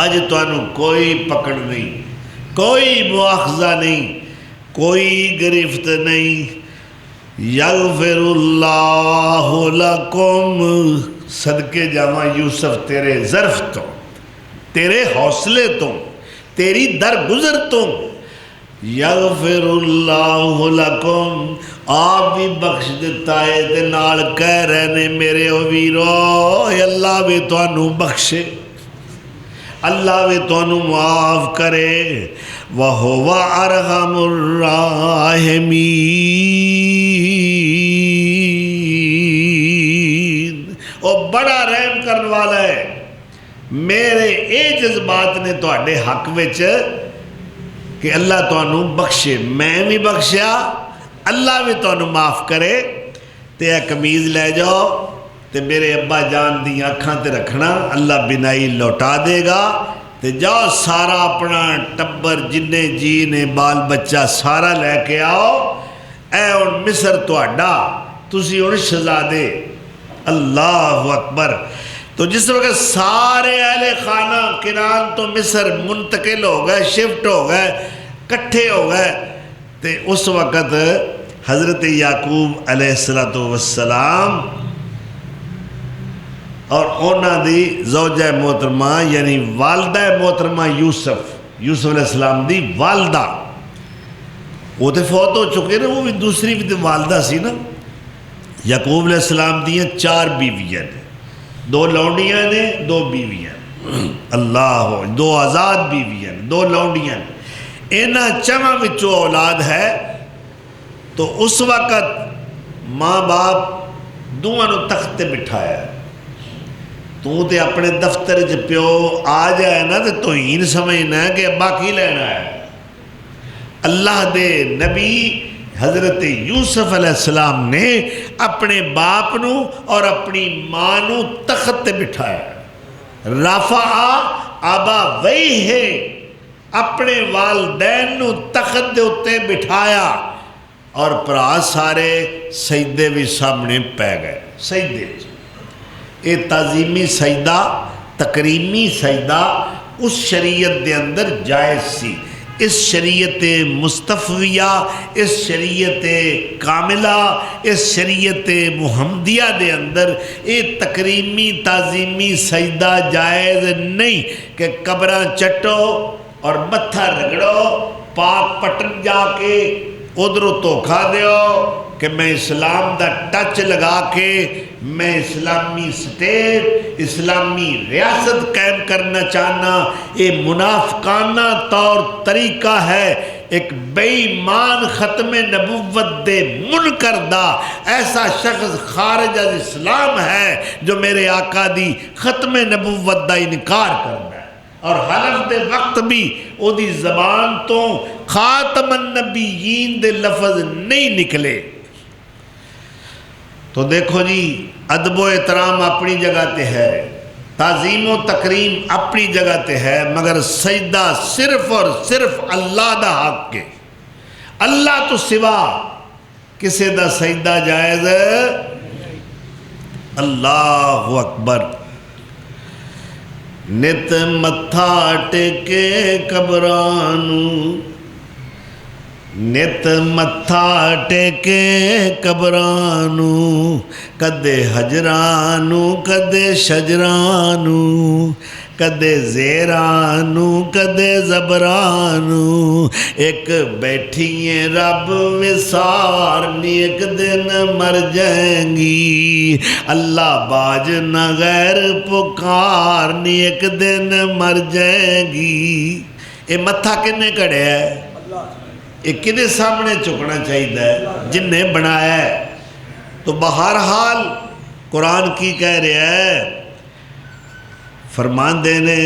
آج تو انہوں کوئی پکڑ نہیں، کوئی مواخذہ نہیں، کوئی گرفت نہیں. یغفر اللہ لکم، صدقے جامع یوسف تیرے ظرف تو، تیرے حوصلے تو، تیری درگزر تو، یغفر اللہ لکم، آپ بھی بخش دیتا ہے. تے نال کہہ رہے نے میرے ویرو اللہ بھی تو انہوں بخشے، اللہ بھی تو انہوں معاف کرے. وَهُوَ أَرْحَمُ الرَّاحِمِينَ، وہ بڑا رحم کرنے والا ہے. میرے اے جذبات نے تو اڈے حق وچ کہ اللہ تو انہوں بخشے، میں بھی بخشیا، اللہ بھی تو انہوں معاف کرے. تے اے قمیض لے جاؤ تے میرے ابا جان دی آنکھاں تے رکھنا، اللہ بنائی لوٹا دے گا. تے جاؤ سارا اپنا ٹبر جنے جی نے بال بچہ سارا لے کے آؤ، اے ان مصر تو اڈا تسی ان شہزادے. اللہ اکبر. تو جس وقت سارے اہل خانہ کنان تو مصر منتقل ہو گئے، شفٹ ہو گئے، کٹھے ہو گئے، تو اس وقت حضرت یعقوب علیہ السلام اور اونا دی زوجہ محترمہ یعنی والدہ محترمہ یوسف علیہ السلام دی والدہ، وہ تو فوت ہو چکے نا، وہ بھی دوسری بھی تو والدہ سی نا۔ یعقوب علیہ السلام دیاں 4 بیویاں نے، 2 لونڈیاں نے، 2 بیویاں، اللہ، 2 آزاد بیویاں، 2 لونڈیاں، اینا چمہ وچوں اولاد ہے۔ تو اس وقت ماں باپ دونوں تخت بٹھایا، تو تے اپنے دفتر چ پیو آ جائے نا تو ہین سمجھنا ہے کہ باقی لینا ہے۔ اللہ دے نبی حضرت یوسف علیہ السلام نے اپنے باپ نو اور اپنی ماں نو تخت تے بٹھایا، رفع ابویہ، اپنے والدین نو تخت دے اتے بٹھایا، اور پرا سارے سجدے بھی سامنے پہ گئے۔ سجدے اے تعظیمی سجدہ، تکریمی سجدہ اس شریعت دے اندر جائز سی۔ اس شریعت مصطفیہ، اس شریعت کاملہ، اس شریعت محمدیہ دے اندر اے تکریمی تعظیمی سجدہ جائز نہیں کہ قبراں چٹو اور متھا رگڑو، پاک پٹن جا کے ادھروں دھوکھا دیو کہ میں اسلام دا ٹچ لگا کے میں اسلامی سٹیٹ، اسلامی ریاست قائم کرنا چاہنا، یہ منافقانہ طور طریقہ ہے۔ ایک بے ایمان ختم نبوت دے منکر دا ایسا شخص خارج از اسلام ہے جو میرے آقا دی ختم نبوت دا انکار کرنا ہے، اور حلف دے وقت بھی او دی زبان تو خاتم النبیین دے لفظ نہیں نکلے۔ تو دیکھو جی، ادب و احترام اپنی جگہ تے ہے، تعظیم و تکریم اپنی جگہ تے ہے، مگر سجدہ صرف اور صرف اللہ دا حق کے، اللہ تو سوا کسے دا سجدہ جائز ہے۔ اللہ اکبر۔ نت متھا ٹیکے قبرانو، نت متھا ٹیکے قبرانو، کدے حجرانو کدے شجرانو، کدے زیرانو کدے زبرانو، ایک بیٹھیے رب وسارنی ایک دن مر جائیں گی، اللہ باج نہ غیر پکارنی ایک دن مر جائیں گی۔ یہ متھا کنے کڑے ہے؟ یہ کدے سامنے چکنا چاہیے جن نے بنایا ہے؟ تو بہرحال قرآن کی کہہ رہا ہے، فرمان دینے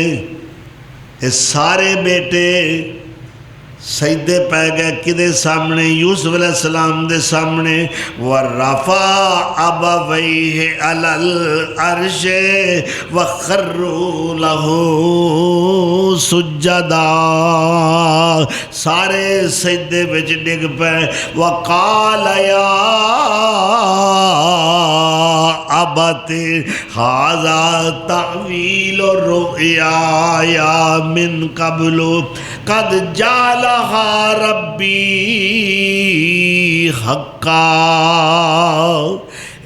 یہ سارے بیٹے سجدے پہ گئے کدے سامنے؟ یوسف علیہ السلام دے سامنے۔ وَرَفَعَ أَبَوَيْهِ عَلَى الْعَرْشِ وَخَرُّوا لَهُ سُجَّدًا، سارے سجدے بچ ڈگ پہ۔ وَقَالَ يَا أَبَتِ هَذَا تَأْوِيلُ الرُّؤْيَا مِنْ قَبْلُ قَدْ جَعَلَهَا رَبِّي حَقًّا۔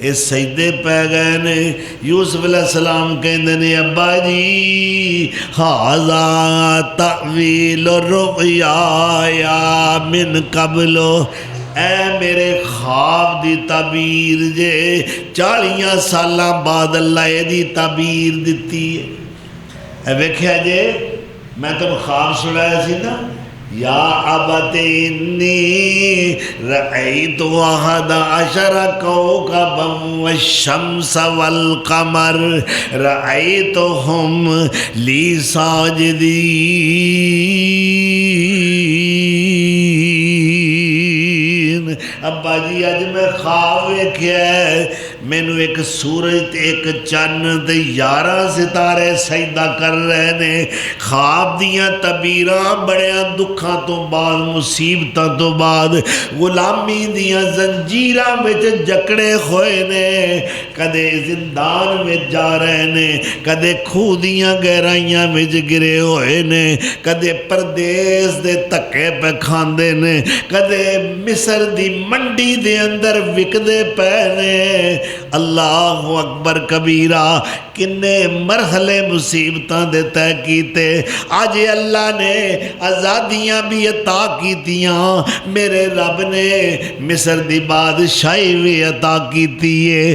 اس سجدے پہ گئے نے، یوسف علیہ السلام کہندے نے ابا جی ھذا تأویل الرؤیا من قبل، اے میرے خواب دی تعبیر جے 40 سالاں بعد اللہ دی تعبیر دیتی ہے۔ اے ویکھیا جے میں تم خواب سنایا سی نا، یا ابت انی رأیت 11 کوکبا والشمس والقمر رأیتہم لی ساجدین۔ ابا جی اج میں خواب ویکھیا ہے، مینو ایک سورج تے ایک چند تے 11 ستارے سجدہ کر رہے نے، خواب دیاں تعبیراں بڑیاں دکھاں تو بعد مصیبتاں تو بعد غلامی دیاں زنجیراں وچ جکڑے ہوئے نے، کدے زندان میں جا رہے نے، کدے کھوہ دیاں گہرائیاں وچ گرے ہوئے نے، کدے پردیس دے تکے پہ کھاندے نے، کدے مصر دی منڈی دے اندر وکدے پے نے۔ اللہ اکبر کبیرہ، کنے مرحلے مصیبتاں دے طے کیتے، آج اللہ نے آزادیاں بھی عطا کیتیاں، میرے رب نے مصر دی بادشاہی بھی عطا کیتی ہے۔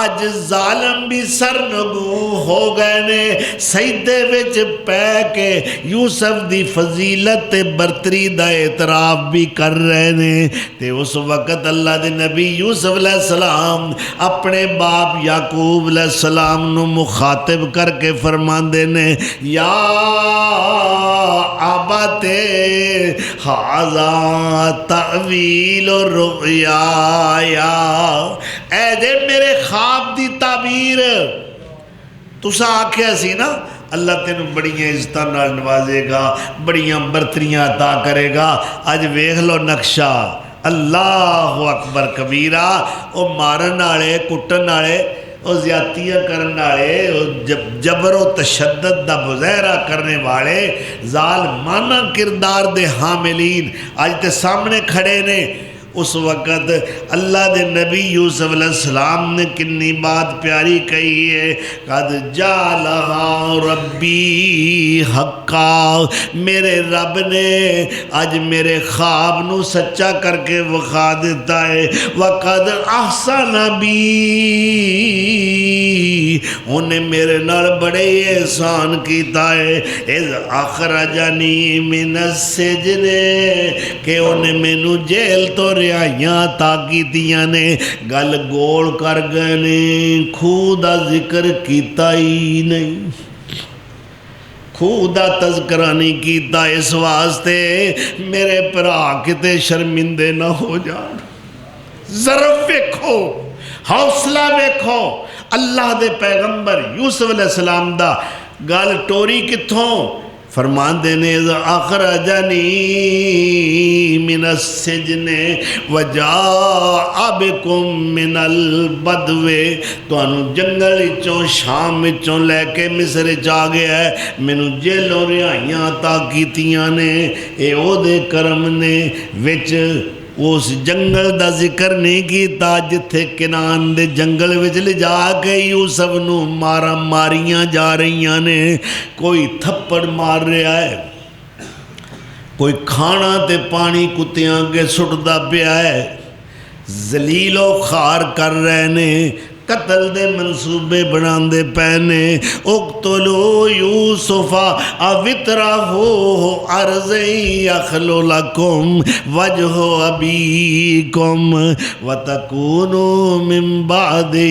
آج ظالم بھی سرنگوں ہو گئے نے، سجدے وچ پے کے یوسف دی فضیلت تے برتری دا اعتراف بھی کر رہے نے۔ تے اس وقت اللہ دے نبی یوسف علیہ السلام اپنے باپ یعقوب علیہ السلام نو مخاطب کر کے فرماندے نے، یا ابتے ھذا تأویل الرؤیا، اے دے میرے خواب دی تعبیر، تسا آکھیا سی نا اللہ تینوں بڑیاں عزتاں نال نوازے گا، بڑیاں برتریاں عطا کرے گا، اج ویکھ لو نقشہ۔ اللہ اکبر کبیرہ، او مارن والے کٹن والے، او زیادتیاں کرن والے، او جبر و تشدد دا مظاہرہ کرنے والے، ظالمانہ کردار دے حاملین اج تے سامنے کھڑے نے۔ اس وقت اللہ دے نبی یوسف علیہ السلام نے کنی بات پیاری کہی ہے، قد جعلہا ربی حقا، میرے رب نے آج میرے خواب نو سچا کر کے وخا دیتا ہے، وقد احسن بی، انہیں میرے نال بڑے احسان کیتا ہے، اذ اخرجنی من السجن، کہ انہیں مینو جیل تو رہائیاں عطا کیتیاں نے۔ گل گول کر گئے نے، خوہ دا ذکر کیتا ہی نہیں، خوہ دا تذکرہ نہیں کیتا، اس واسطے میرے پرا کتے شرمندے نہ ہو جان۔ ظرف ویکھو، حوصلہ ویکھو، اللہ دے پیغمبر یوسف علیہ السلام دا گل ٹوری کتھوں فرمان دینے، اخرجنی من السجن وجاء بکم من البدو، تو انہوں جنگل چوں شام چوں لے کے مصر چاہ گیا ہے، مینوں جیلوں رہائیاں عطا کیتیاں نے، اے او دے کرم نے، وچ اس جنگل دا ذکر نہیں کیتا جتھے کنان دے جنگل وچ لے جا کے یوسف نو مارا ماریاں جا رہیاں نے، کوئی تھپڑ مار رہا ہے، کوئی کھانا تے پانی کتیاں کے سٹدا پیا ہے، ذلیل و خار کر رہے نے، قتل دے منصوبے بناندے پہنے، اقتلو یوسف اوطرحو ارضی یخل لکم وجہ ابیکم وتکونو من بعدہ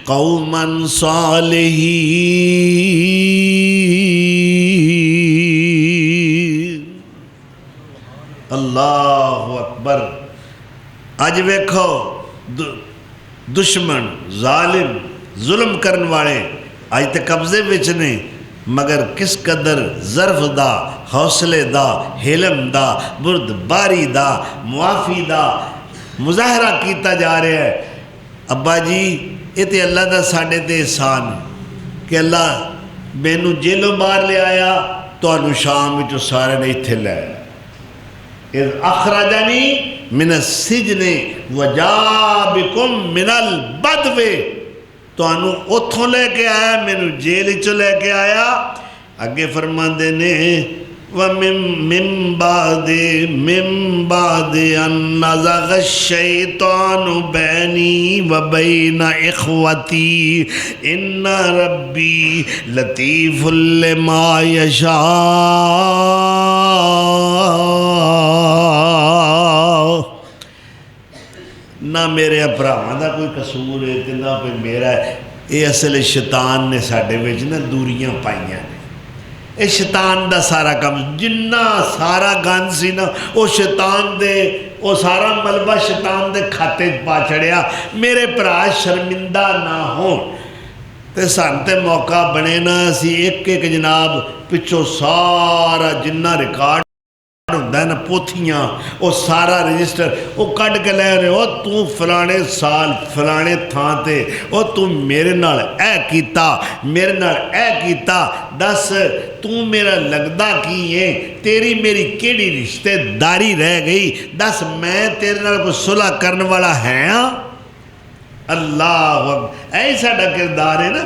قوما صالحین۔ اللہ اکبر۔ اج ویکھو دشمن، ظالم، ظلم کرن والے آج تے قبضے وچ نے، مگر کس قدر ظرف دا، حوصلے دا، حلم دا، بردباری دا، معافی دا مظاہرہ کیتا جا رہا ہے۔ ابا جی یہ تے اللہ دا ساڈے تے احسان ہے کہ اللہ مینوں جیلوں باہر لے آیا، تانوں شام وچوں سارے نے اتھے لے آیا۔ اذ اخرجنی من السجن وجاء بکم من البدو، تو انہوں اتھوں لے کے آیا، مینوں جیل چو لے کے آیا۔ اگے فرماندے نے وَمِن بَعْدِ أَن نَزَغَ الشَّيْطَانُ بَيْنِي وَبَيْنَ إِخْوَتِي إِنَّ رَبِّي لَطِيفٌ لِمَا يَشَاءُ۔ نہ میرے بھراواں دا کوئی قصور ہے تے نہ کوئی میرا ہے، یہ اصل شیطان نے ساڈے وچ نہ دوریاں پائیاں نے۔ اے شیطان دا سارا کام، جنہ سارا گند سی نا، او شیطان دے وہ سارا ملبہ شیطان دے کھاتے پا چڑھیا، میرے بھرا شرمندہ نہ ہون۔ تے سان تے موقع بنے نا اسی ایک ایک جناب پچھو سارا جنہ ریکارڈ ہوندہ ہے نا پوتھیاں وہ سارا رجسٹر وہ کٹ کے لے رہے ہو، تو فلانے سال فلانے تھان تے وہ تو میرے نال اے کیتا میرے نال اے کیتا، دس تو میرا لگدا کی ہے، تیری میری کیڑی رشتے داری رہ گئی، دس میں تیرے نال کو صلح کرنے والا ہے ہاں؟ اللہ ایسا کردار ہے نا۔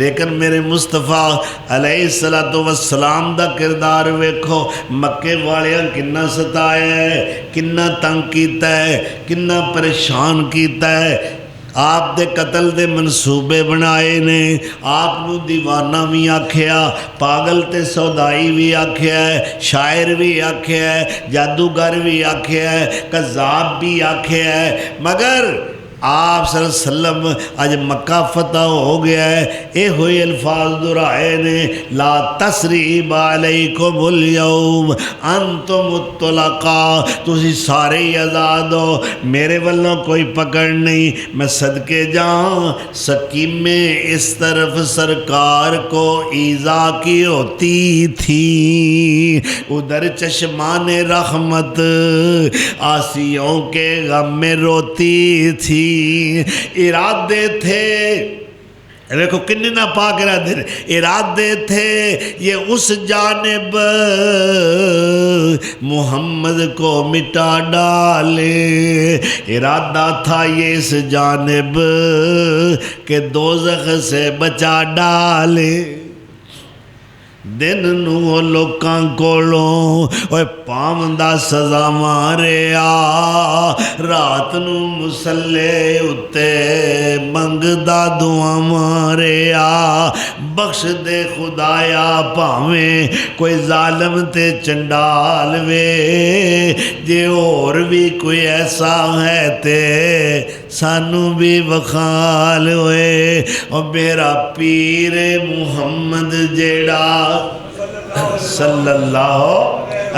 لیکن میرے مصطفیٰ علیہ السلام دا کردار ویکھو، مکے والیاں کنا ستایا ہے، کنا تنگ کیتا ہے، کنا پریشان کیتا ہے، آپ دے قتل دے منصوبے بنائے نے، آپ نو دیوانہ بھی آکھیا، پاگل تے سودائی بھی آکھیا ہے، شاعر بھی آکھیا ہے، جادوگر بھی آکھیا ہے، قذاب بھی آکھیا ہے، مگر آپ صلی اللہ علیہ وسلم آج مکہ فتح ہو گیا ہے، اے ہوئی الفاظ دہرائے نے، لا تسریب علیکم اليوم انتم الطلقاء، تسی سارے ہی آزاد ہو، میرے والوں کوئی پکڑ نہیں۔ میں صدقے جاؤں سکیمیں اس طرف سرکار کو ایذا کی ہوتی تھی، ادھر چشمان رحمت آسیوں کے غم میں روتی تھی۔ ارادے تھے، دیکھو کننے نہ پاک ارادے تھے یہ اس جانب محمد کو مٹا ڈالے، ارادہ تھا یہ اس جانب کہ دوزخ سے بچا ڈالے۔ دن نو لوکاں کولوں اوے پاوندا سزا ماریا، رات نو مسلے اتے منگدا دعا ماریا، بخش دے خدایا پاویں کوئی ظالم تے چنڈال وے، جے اور بھی کوئی ایسا ہے تے سانو بھی وخال ہوئے۔ اور میرا پیر محمد جیڑا صلی اللہ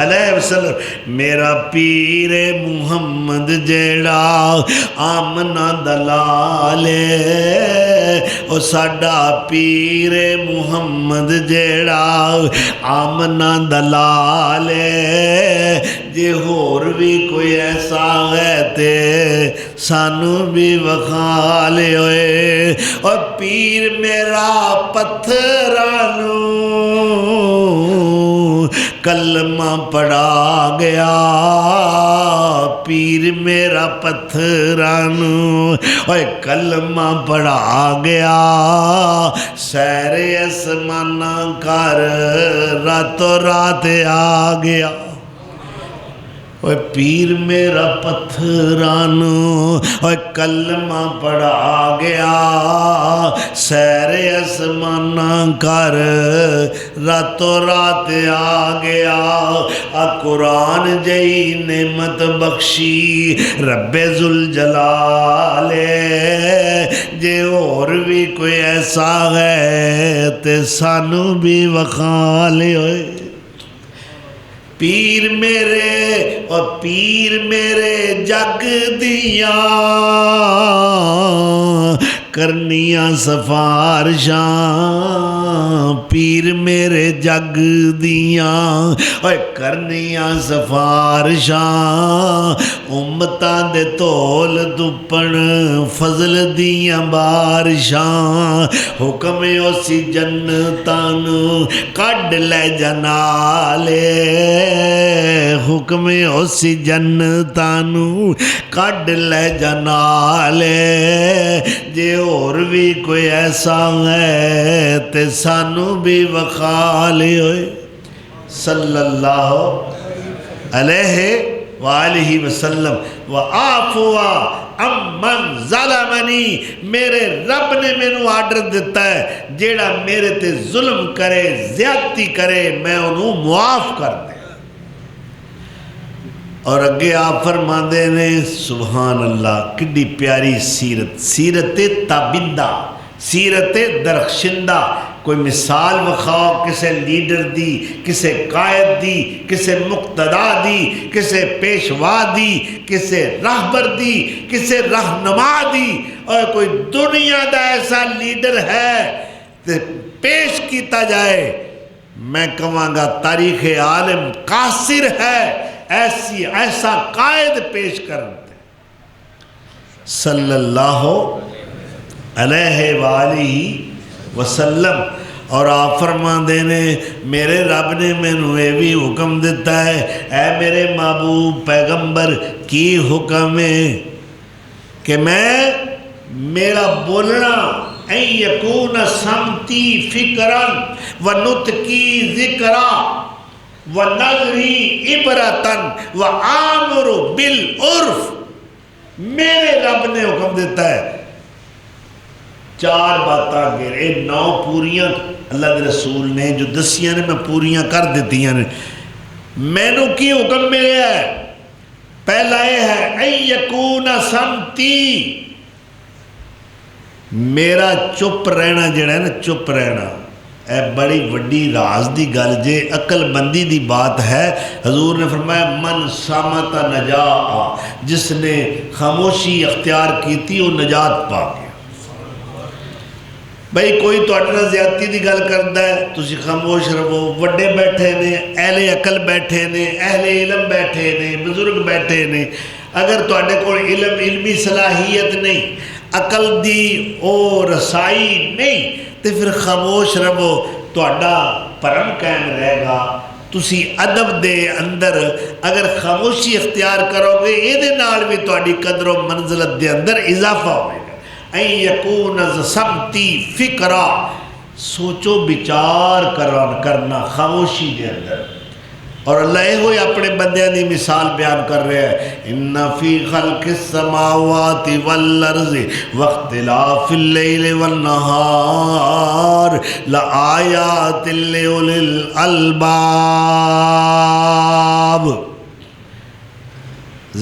علیہ وسلم، میرا پیر محمد جیڑا آمنہ دلالے، او ساڈا پیر محمد جیڑا آمنہ دلالے، جے ہور بھی کوئی ایسا ہے تے سانو بھی وخالے ہوئے۔ اور پیر میرا پتھرانو کلمہ پڑھا گیا، پیر میرا پتھرانو اوے کلمہ پڑھا گیا، سیر اسمانہ کر راتوں رات آ گیا۔ اوے پیر میرا پتھرانو اوے کلمہ پڑھا گیا، سیر اسمانہ کر راتوں رات آ گیا۔ قرآن جئی نعمت بخشی رب ذوالجلال، جے اور بھی کوئی ایسا ہے تے سانو بھی وخالے ہوئے۔ پیر میرے اور پیر میرے جگ دیاں کرنیاں سفارشاں، پیر میرے جگ دیاں اوے کرنیاں سفارشاں، امتاں دے تول دپن فضل دیاں بارشاں، حکم اسی جنتاں نو کڈ لے جنالے، حکم اسی جنتاں نو کڈ لے جنالے، جے اور بھی کوئی ایسا ہے تے سانو بھی وخالے ہوئے۔ صلی اللہ علیہ وآلہ وسلم۔ وَآفُوَا اَمَّنْ ظَلَمَنِي، میرے رب نے مینوں آرڈر دیتا ہے جیڑا میرے تے ظلم کرے زیادتی کرے میں انہوں معاف کر دے۔ اور اگے آپ فرماندے نے سبحان اللہ کڈی پیاری سیرت، سیرت تابندہ، سیرت درخشندہ، کوئی مثال وکھاؤ کسے لیڈر دی، کسے قائد دی، کسے مقتدا دی، کسے پیشوا دی، کسے رہبر دی، کسے رہنما دی، اور کوئی دنیا دا ایسا لیڈر ہے تو پیش کیتا جائے، میں کہاں گا تاریخ عالم قاصر ہے ایسا قائد پیش کرتے صلی اللہ علیہ وآلہ وسلم۔ اور آپ فرماندے نے میرے رب نے مینوں یہ بھی حکم دیتا ہے، اے میرے محبوب پیغمبر کی حکم ہے کہ میں میرا بولنا ان یکون سمتی فکرا و نطقی ذکرا و نظری عبرتا و آمر بالعرف، میرے رب نے حکم دیتا ہے۔ 4 باتاں گئے 9 پوریاں اللہ کے رسول نے جو دسیاں نے میں پوریاں کر دیتیاں نے۔ میں نو کی حکم ملے ہے؟ پہلا یہ ہے ان یکون سمتی، میرا چپ رہنا جڑا ہے نا، چپ رہنا اے بڑی وڈی راز دی گل جے، عقل بندی دی بات ہے۔ حضور نے فرمایا من سامت نجا، جس نے خاموشی اختیار کی تھی وہ نجات پا گیا۔ بھئی کوئی تو اٹھنا زیادتی دی گل کرتا ہے تسی خاموش رہو، وڈے بیٹھے نے، اہل عقل بیٹھے نے، اہل علم بیٹھے نے، بزرگ بیٹھے نے، اگر تو اٹھے کوئی علمی صلاحیت نہیں، عقل دی او رسائی نہیں، تو پھر خاموش رہو، تو اٹھا پرم قائم رہے گا۔ تسی ادب دے اندر اگر خاموشی اختیار کرو گے، یہ دے نال بھی تو اٹھی قدر و منزلت دے اندر اضافہ ہوئے گا۔ این یکون سمتی فکرہ، سوچو بچار کرنا خاموشی دے اندر۔ اور اللہ ہوئی اپنے بندیاں دی مثال بیان کر رہے ہیں، ان فی خلق السماوات والارض واختلاف اللیل والنہار لآیات لأولی الالباب۔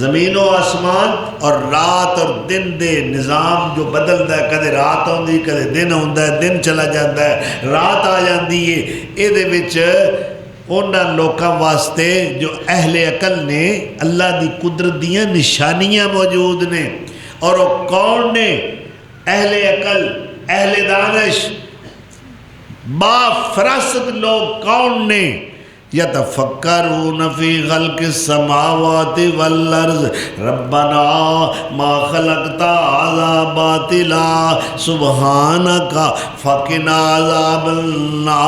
زمین و آسمان اور رات اور دن دے نظام جو بدلتا ہے، کدے رات ہوندی کدے دن ہوندا ہے، دن چلا جاتا ہے، رات آ جاندی ہے، اے دے وچ انہاں لوکاں واسطے جو اہل عقل نے اللہ دی قدرت دیاں نشانیاں موجود نے۔ اور وہ کون نے؟ اہل عقل، اہل دانش، با فراست لوگ کون نے؟ یتفکرون فی خلق السماوات والارض ربنا ما خلقت هذا باطلا سبحانک فقنا عذاب النار۔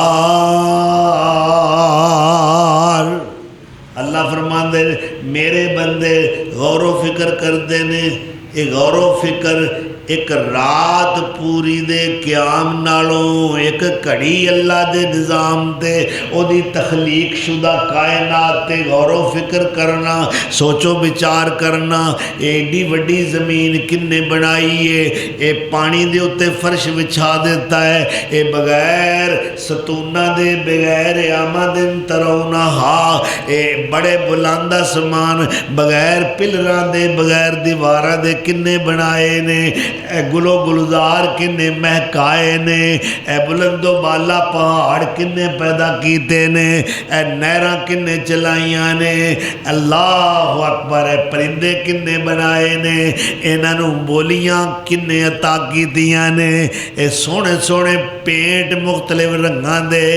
اللہ فرماندے میرے بندے غور و فکر کردے نے، ایک غور و فکر ایک رات پوری دے قیام نالوں، ایک کڑی اللہ دے نظام تے او دی تخلیق شدہ کائنات تے غور و فکر کرنا، سوچو بچار کرنا۔ ایڈی وڈی زمین کنے بنائی ہے، اے پانی دے اتے فرش بچھا دیتا ہے، اے بغیر ستونہ دے بغیر آمدن ترونا ہا، اے بڑے بلندہ سمان بغیر پلران دے بغیر دیوارہ دے کنے بنائے نے، اے گلو گلزار کنے مہکائے نے، اے بلند و بالا پہاڑ کنے پیدا کیتے نے، اے نہراں کنے چلائیاں نے، اللہ اکبر، اے پرندے کنے بنائے نے، انہوں بولیاں کنے عطا کیتیاں نے، اے سونے سونے پینٹ مختلف رنگاں دے،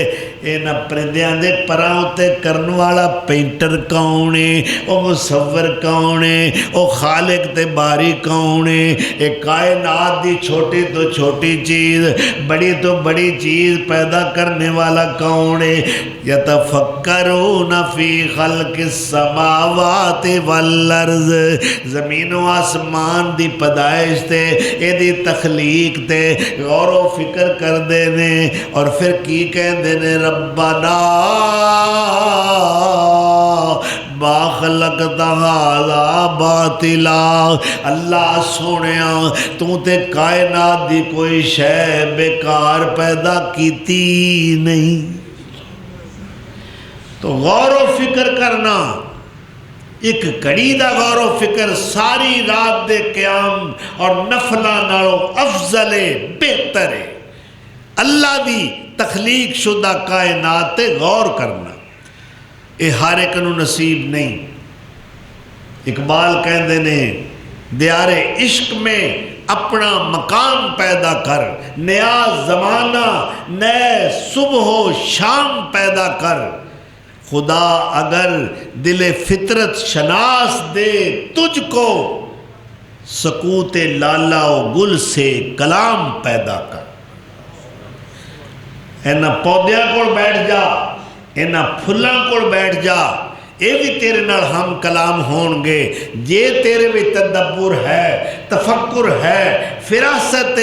اینا پرندیاں دے پراؤں تے کرن والا پینٹر کون ہے، او مصور کون ہے، او خالق تے باری کون ہے، ایک کائنات دی چھوٹی تو چھوٹی چیز بڑی تو بڑی چیز پیدا کرنے والا کون ہے۔ یتفکرون فی خلق السماوات والارض، زمین و آسمان دی پیدائش تے اے دی تخلیق تے غور و فکر کر دے نے، اور پھر کی کہہ دے نے ربنا ما خلقت هذا باطلا، اللہ سونیا تو تے کائنات دی کوئی شے بیکار پیدا کیتی نہیں۔ تو غور و فکر کرنا، ایک کڑی دا غور و فکر ساری رات دے قیام اور نفلہ نالوں افضل ہے، بہتر ہے۔ اللہ دی تخلیق شدہ کائنات تے غور کرنا، یہ ہر ایک نو نصیب نہیں۔ اقبال کہندے نے دیار عشق میں اپنا مقام پیدا کر، نیا زمانہ نئے صبح و شام پیدا کر، خدا اگر دل فطرت شناس دے تجھ کو، سکوت لالا و گل سے کلام پیدا کر۔ اینا پودیاں کول بیٹھ جا، اینا پھلاں کول بیٹھ جا، یہ بھی تیرے نال ہم کلام ہون گے جے تیرے بھی تدبر ہے، تفکر ہے، فراست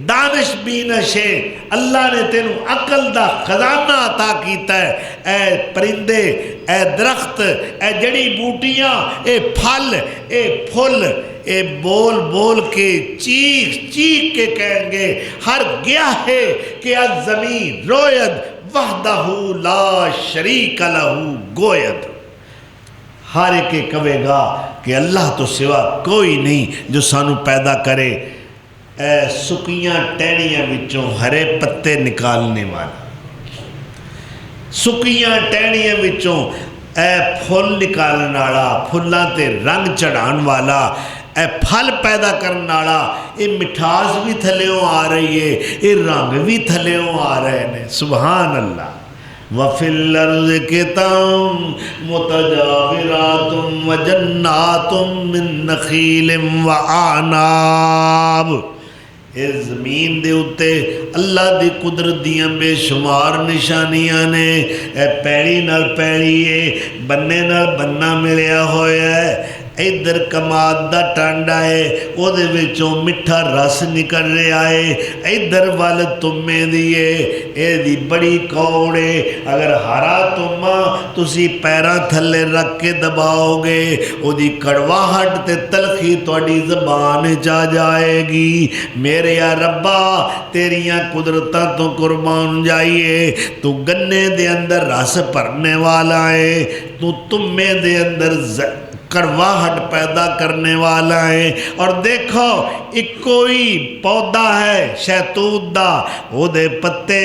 دانش بینش ہے۔ اللہ نے تینوں عقل دا خزانہ عطا کیتا ہے۔ اے پرندے، اے درخت، اے جڑی بوٹیاں، اے پھل، اے پھل، اے بول بول کے چیخ چیخ کے کہیں گے ہر گیا ہے کہ از زمین روید وحدہ لا شریک لہو گوید۔ ہر ایک کہے گا کہ اللہ تو سوا کوئی نہیں جو سانو پیدا کرے۔ اے سکیاں ٹہنیاں وچوں ہرے پتے نکالنے والا، سکیاں ٹہنیاں وچوں اے پھل نکالنے والا، پھلاں تے رنگ چڑھان والا، اے پھل پیدا کرنے والا، یہ مٹھاس بھی تھلیوں آ رہی ہے، یہ رنگ بھی تھلیوں آ رہے ہیں۔ سبحان اللہ۔ وَفِي الْأَرْضِ قِطَعٌ مُتَجَاوِرَاتٌ وَجَنَّاتٌ مِّن نَخِيلٍ وَأَعْنَابٍ۔ اس زمین دے اتے اللہ دی قدرت دیاں بے شمار نشانیاں نے۔ اے پیڑی نال پیڑی ہے، بننے نال بننا ملیا ہویا ہے۔ ادھر کماد دا ٹانڈا ہے، او دے وچوں مٹھا رس نکل رہا ہے، ادھر وال تمے دیئے، اے دی بڑی کوڑے، اگر ہرا تمہ تسی پیران تھلے رکھ کے دباؤ گے، او دی کڑواہٹ تے تلخی توڑی زبان جا جائے گی۔ میرے یا ربا تیریاں قدرتاں تو قربان جائیے، تو گنے دے اندر رس پرنے والا ہے، تو تمے دے اندر کڑواہٹ پیدا کرنے والا ہے۔ اور دیکھو ایک کوئی پودا ہے شہتوت دا، او دے پتے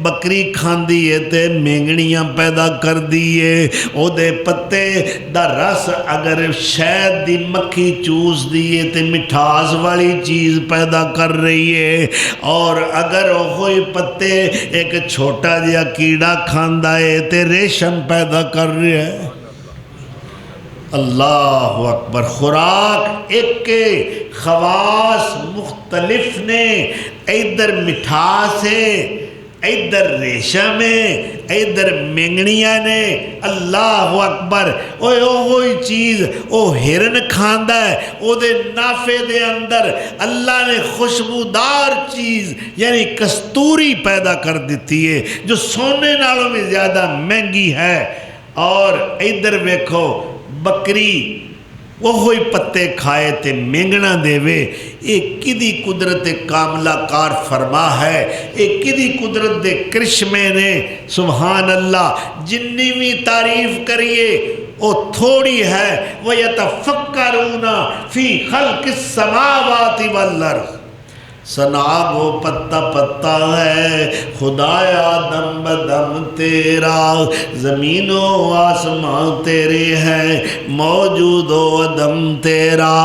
بکری کھان دیئے تے مینگنیاں پیدا کر دیئے، او دے پتے دا رس اگر شہد دی مکھی چوس دیئے تے مٹھاس والی چیز پیدا کر رہی ہے، اور اگر ہوئی پتے ایک چھوٹا جیا کیڑا کھاندا ہے تے ریشم پیدا کر رہے ہیں۔ اللہ اکبر۔ خوراک ایک کے خواص مختلف نے، ادھر مٹھاس ہے، ادھر ریشم ہے، ادھر مینگنیاں نے۔ اللہ اکبر۔ اوہی چیز او ہرن کھاندا ہے، او دے نافے دے اندر اللہ نے خوشبودار چیز یعنی کستوری پیدا کر دیتی ہے جو سونے نالوں میں زیادہ مہنگی ہے۔ اور ادھر ویکھو بکری وہی پتے کھائے تے مینگنا دے وے۔ ایک کدی قدرت کاملہ کار فرما ہے، ایک کدی قدرت دے کرشمے نے۔ سبحان اللہ۔ جنی بھی تعریف کریے او تھوڑی ہے۔ وَيَتَفَكَّرُونَ فِي خَلْقِ السَّمَاوَاتِ وَالْأَرْضِ۔ سنا وہ پتا پتا ہے خدایا دم بدم تیرا، زمین و آسمان تیرے ہیں موجود و عدم تیرا،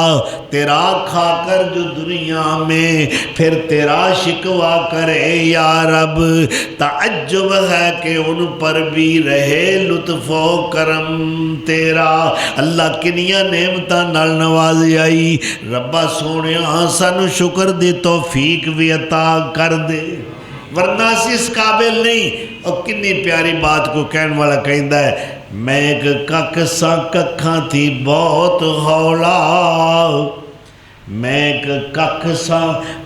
تیرا کھا کر جو دنیا میں پھر تیرا شکوا کرے یا رب، تعجب ہے کہ ان پر بھی رہے لطف و کرم تیرا۔ اللہ کنیاں نعمتاں نال نوازی آئی، ربا سونیا سانو شکر دی توفیق بھی عطا کر دے، ورنہ اس قابل نہیں۔ اور کنی پیاری بات کو کہنے والا کہندا ہے، میں ایک کک سا ککھاں تھی بہت ہولا، میں ایک کک سا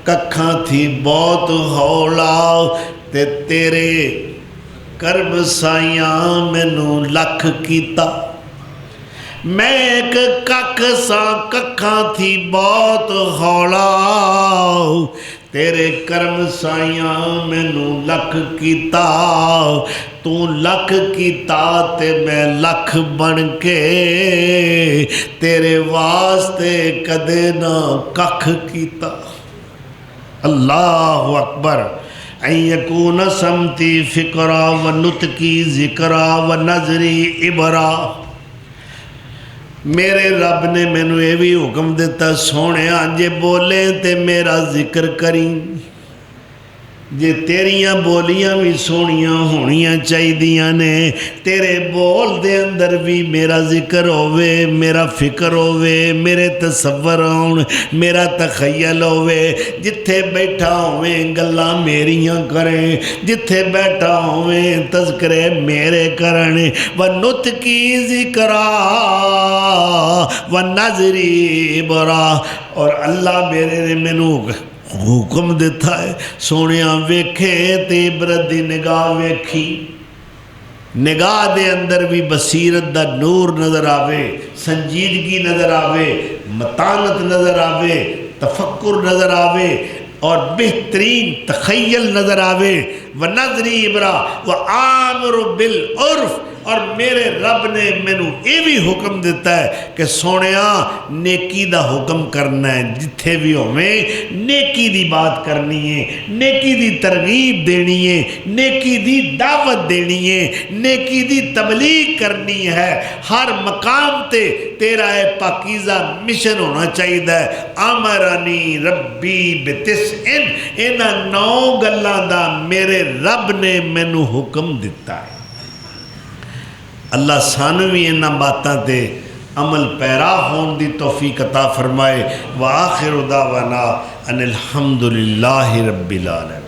ککھاں تھی بہت ہولا، تے تیرے کرب سائیاں مینوں لکھ کیتا۔ میں ایک کک سا ککھاں تھی بہت ہولا، تیرے کرم سائیاں مینوں لکھ کیتا، تو لکھ کیتا تے میں لکھ بن کے تیرے واسطے کدے نہ ککھ کیتا۔ اللہ اکبر۔ ان یکون سمتی فکرا و نطقی ذکرا و نظری عبرا۔ میرے رب نے مینوں یہ بھی حکم دیتا سونے جے بولے تے میرا ذکر کریں، جے تیریاں بولیاں بھی سونیاں ہونیاں چاہیدیاں نے، تیرے بول دے اندر بھی میرا ذکر ہووے، میرا فکر ہووے، میرے تصور ہون، میرا تخیل ہووے، جتھے بیٹھا ہوئیں گلاں میریاں کریں، جتھے بیٹھا ہوئیں تذکرے میرے کرنے، وَنُطْقِي ذِكْرَا وَنَظْرِي عِبْرَا۔ اور اللہ میرے نے مینوں حکم دیتا ہے سونیاں ویکھے تے عبرت دی نگاہ ویکھی، نگاہ دے اندر بھی بصیرت دا نور نظر آوے، سنجیدگی نظر آوے، متانت نظر آوے، تفکر نظر آوے اور بہترین تخیل نظر آوے، وَنَظْرِي عِبْرَا وَآمُرُ بِالْعُرْفِ۔ اور میرے رب نے مینوں یہ بھی حکم دیتا ہے کہ سونیاں نیکی دا حکم کرنا ہے، جتھے بھی ہوئیں نیکی دی بات کرنی ہے، نیکی دی ترغیب دینی ہے، نیکی دی دعوت دینی ہے، نیکی دی تبلیغ کرنی ہے، ہر مقام تے تیرا اے پاکیزہ مشن ہونا چاہیے۔ امرنی ربی بتسعن، انہاں 9 گلاں دا میرے رب نے مینوں حکم دیتا ہے۔ اللہ سانو بھی انہاں باتاں تے عمل پیرا ہون دی توفیق عطا فرمائے۔ وآخر دعوانا ان الحمدللہ رب العالمین۔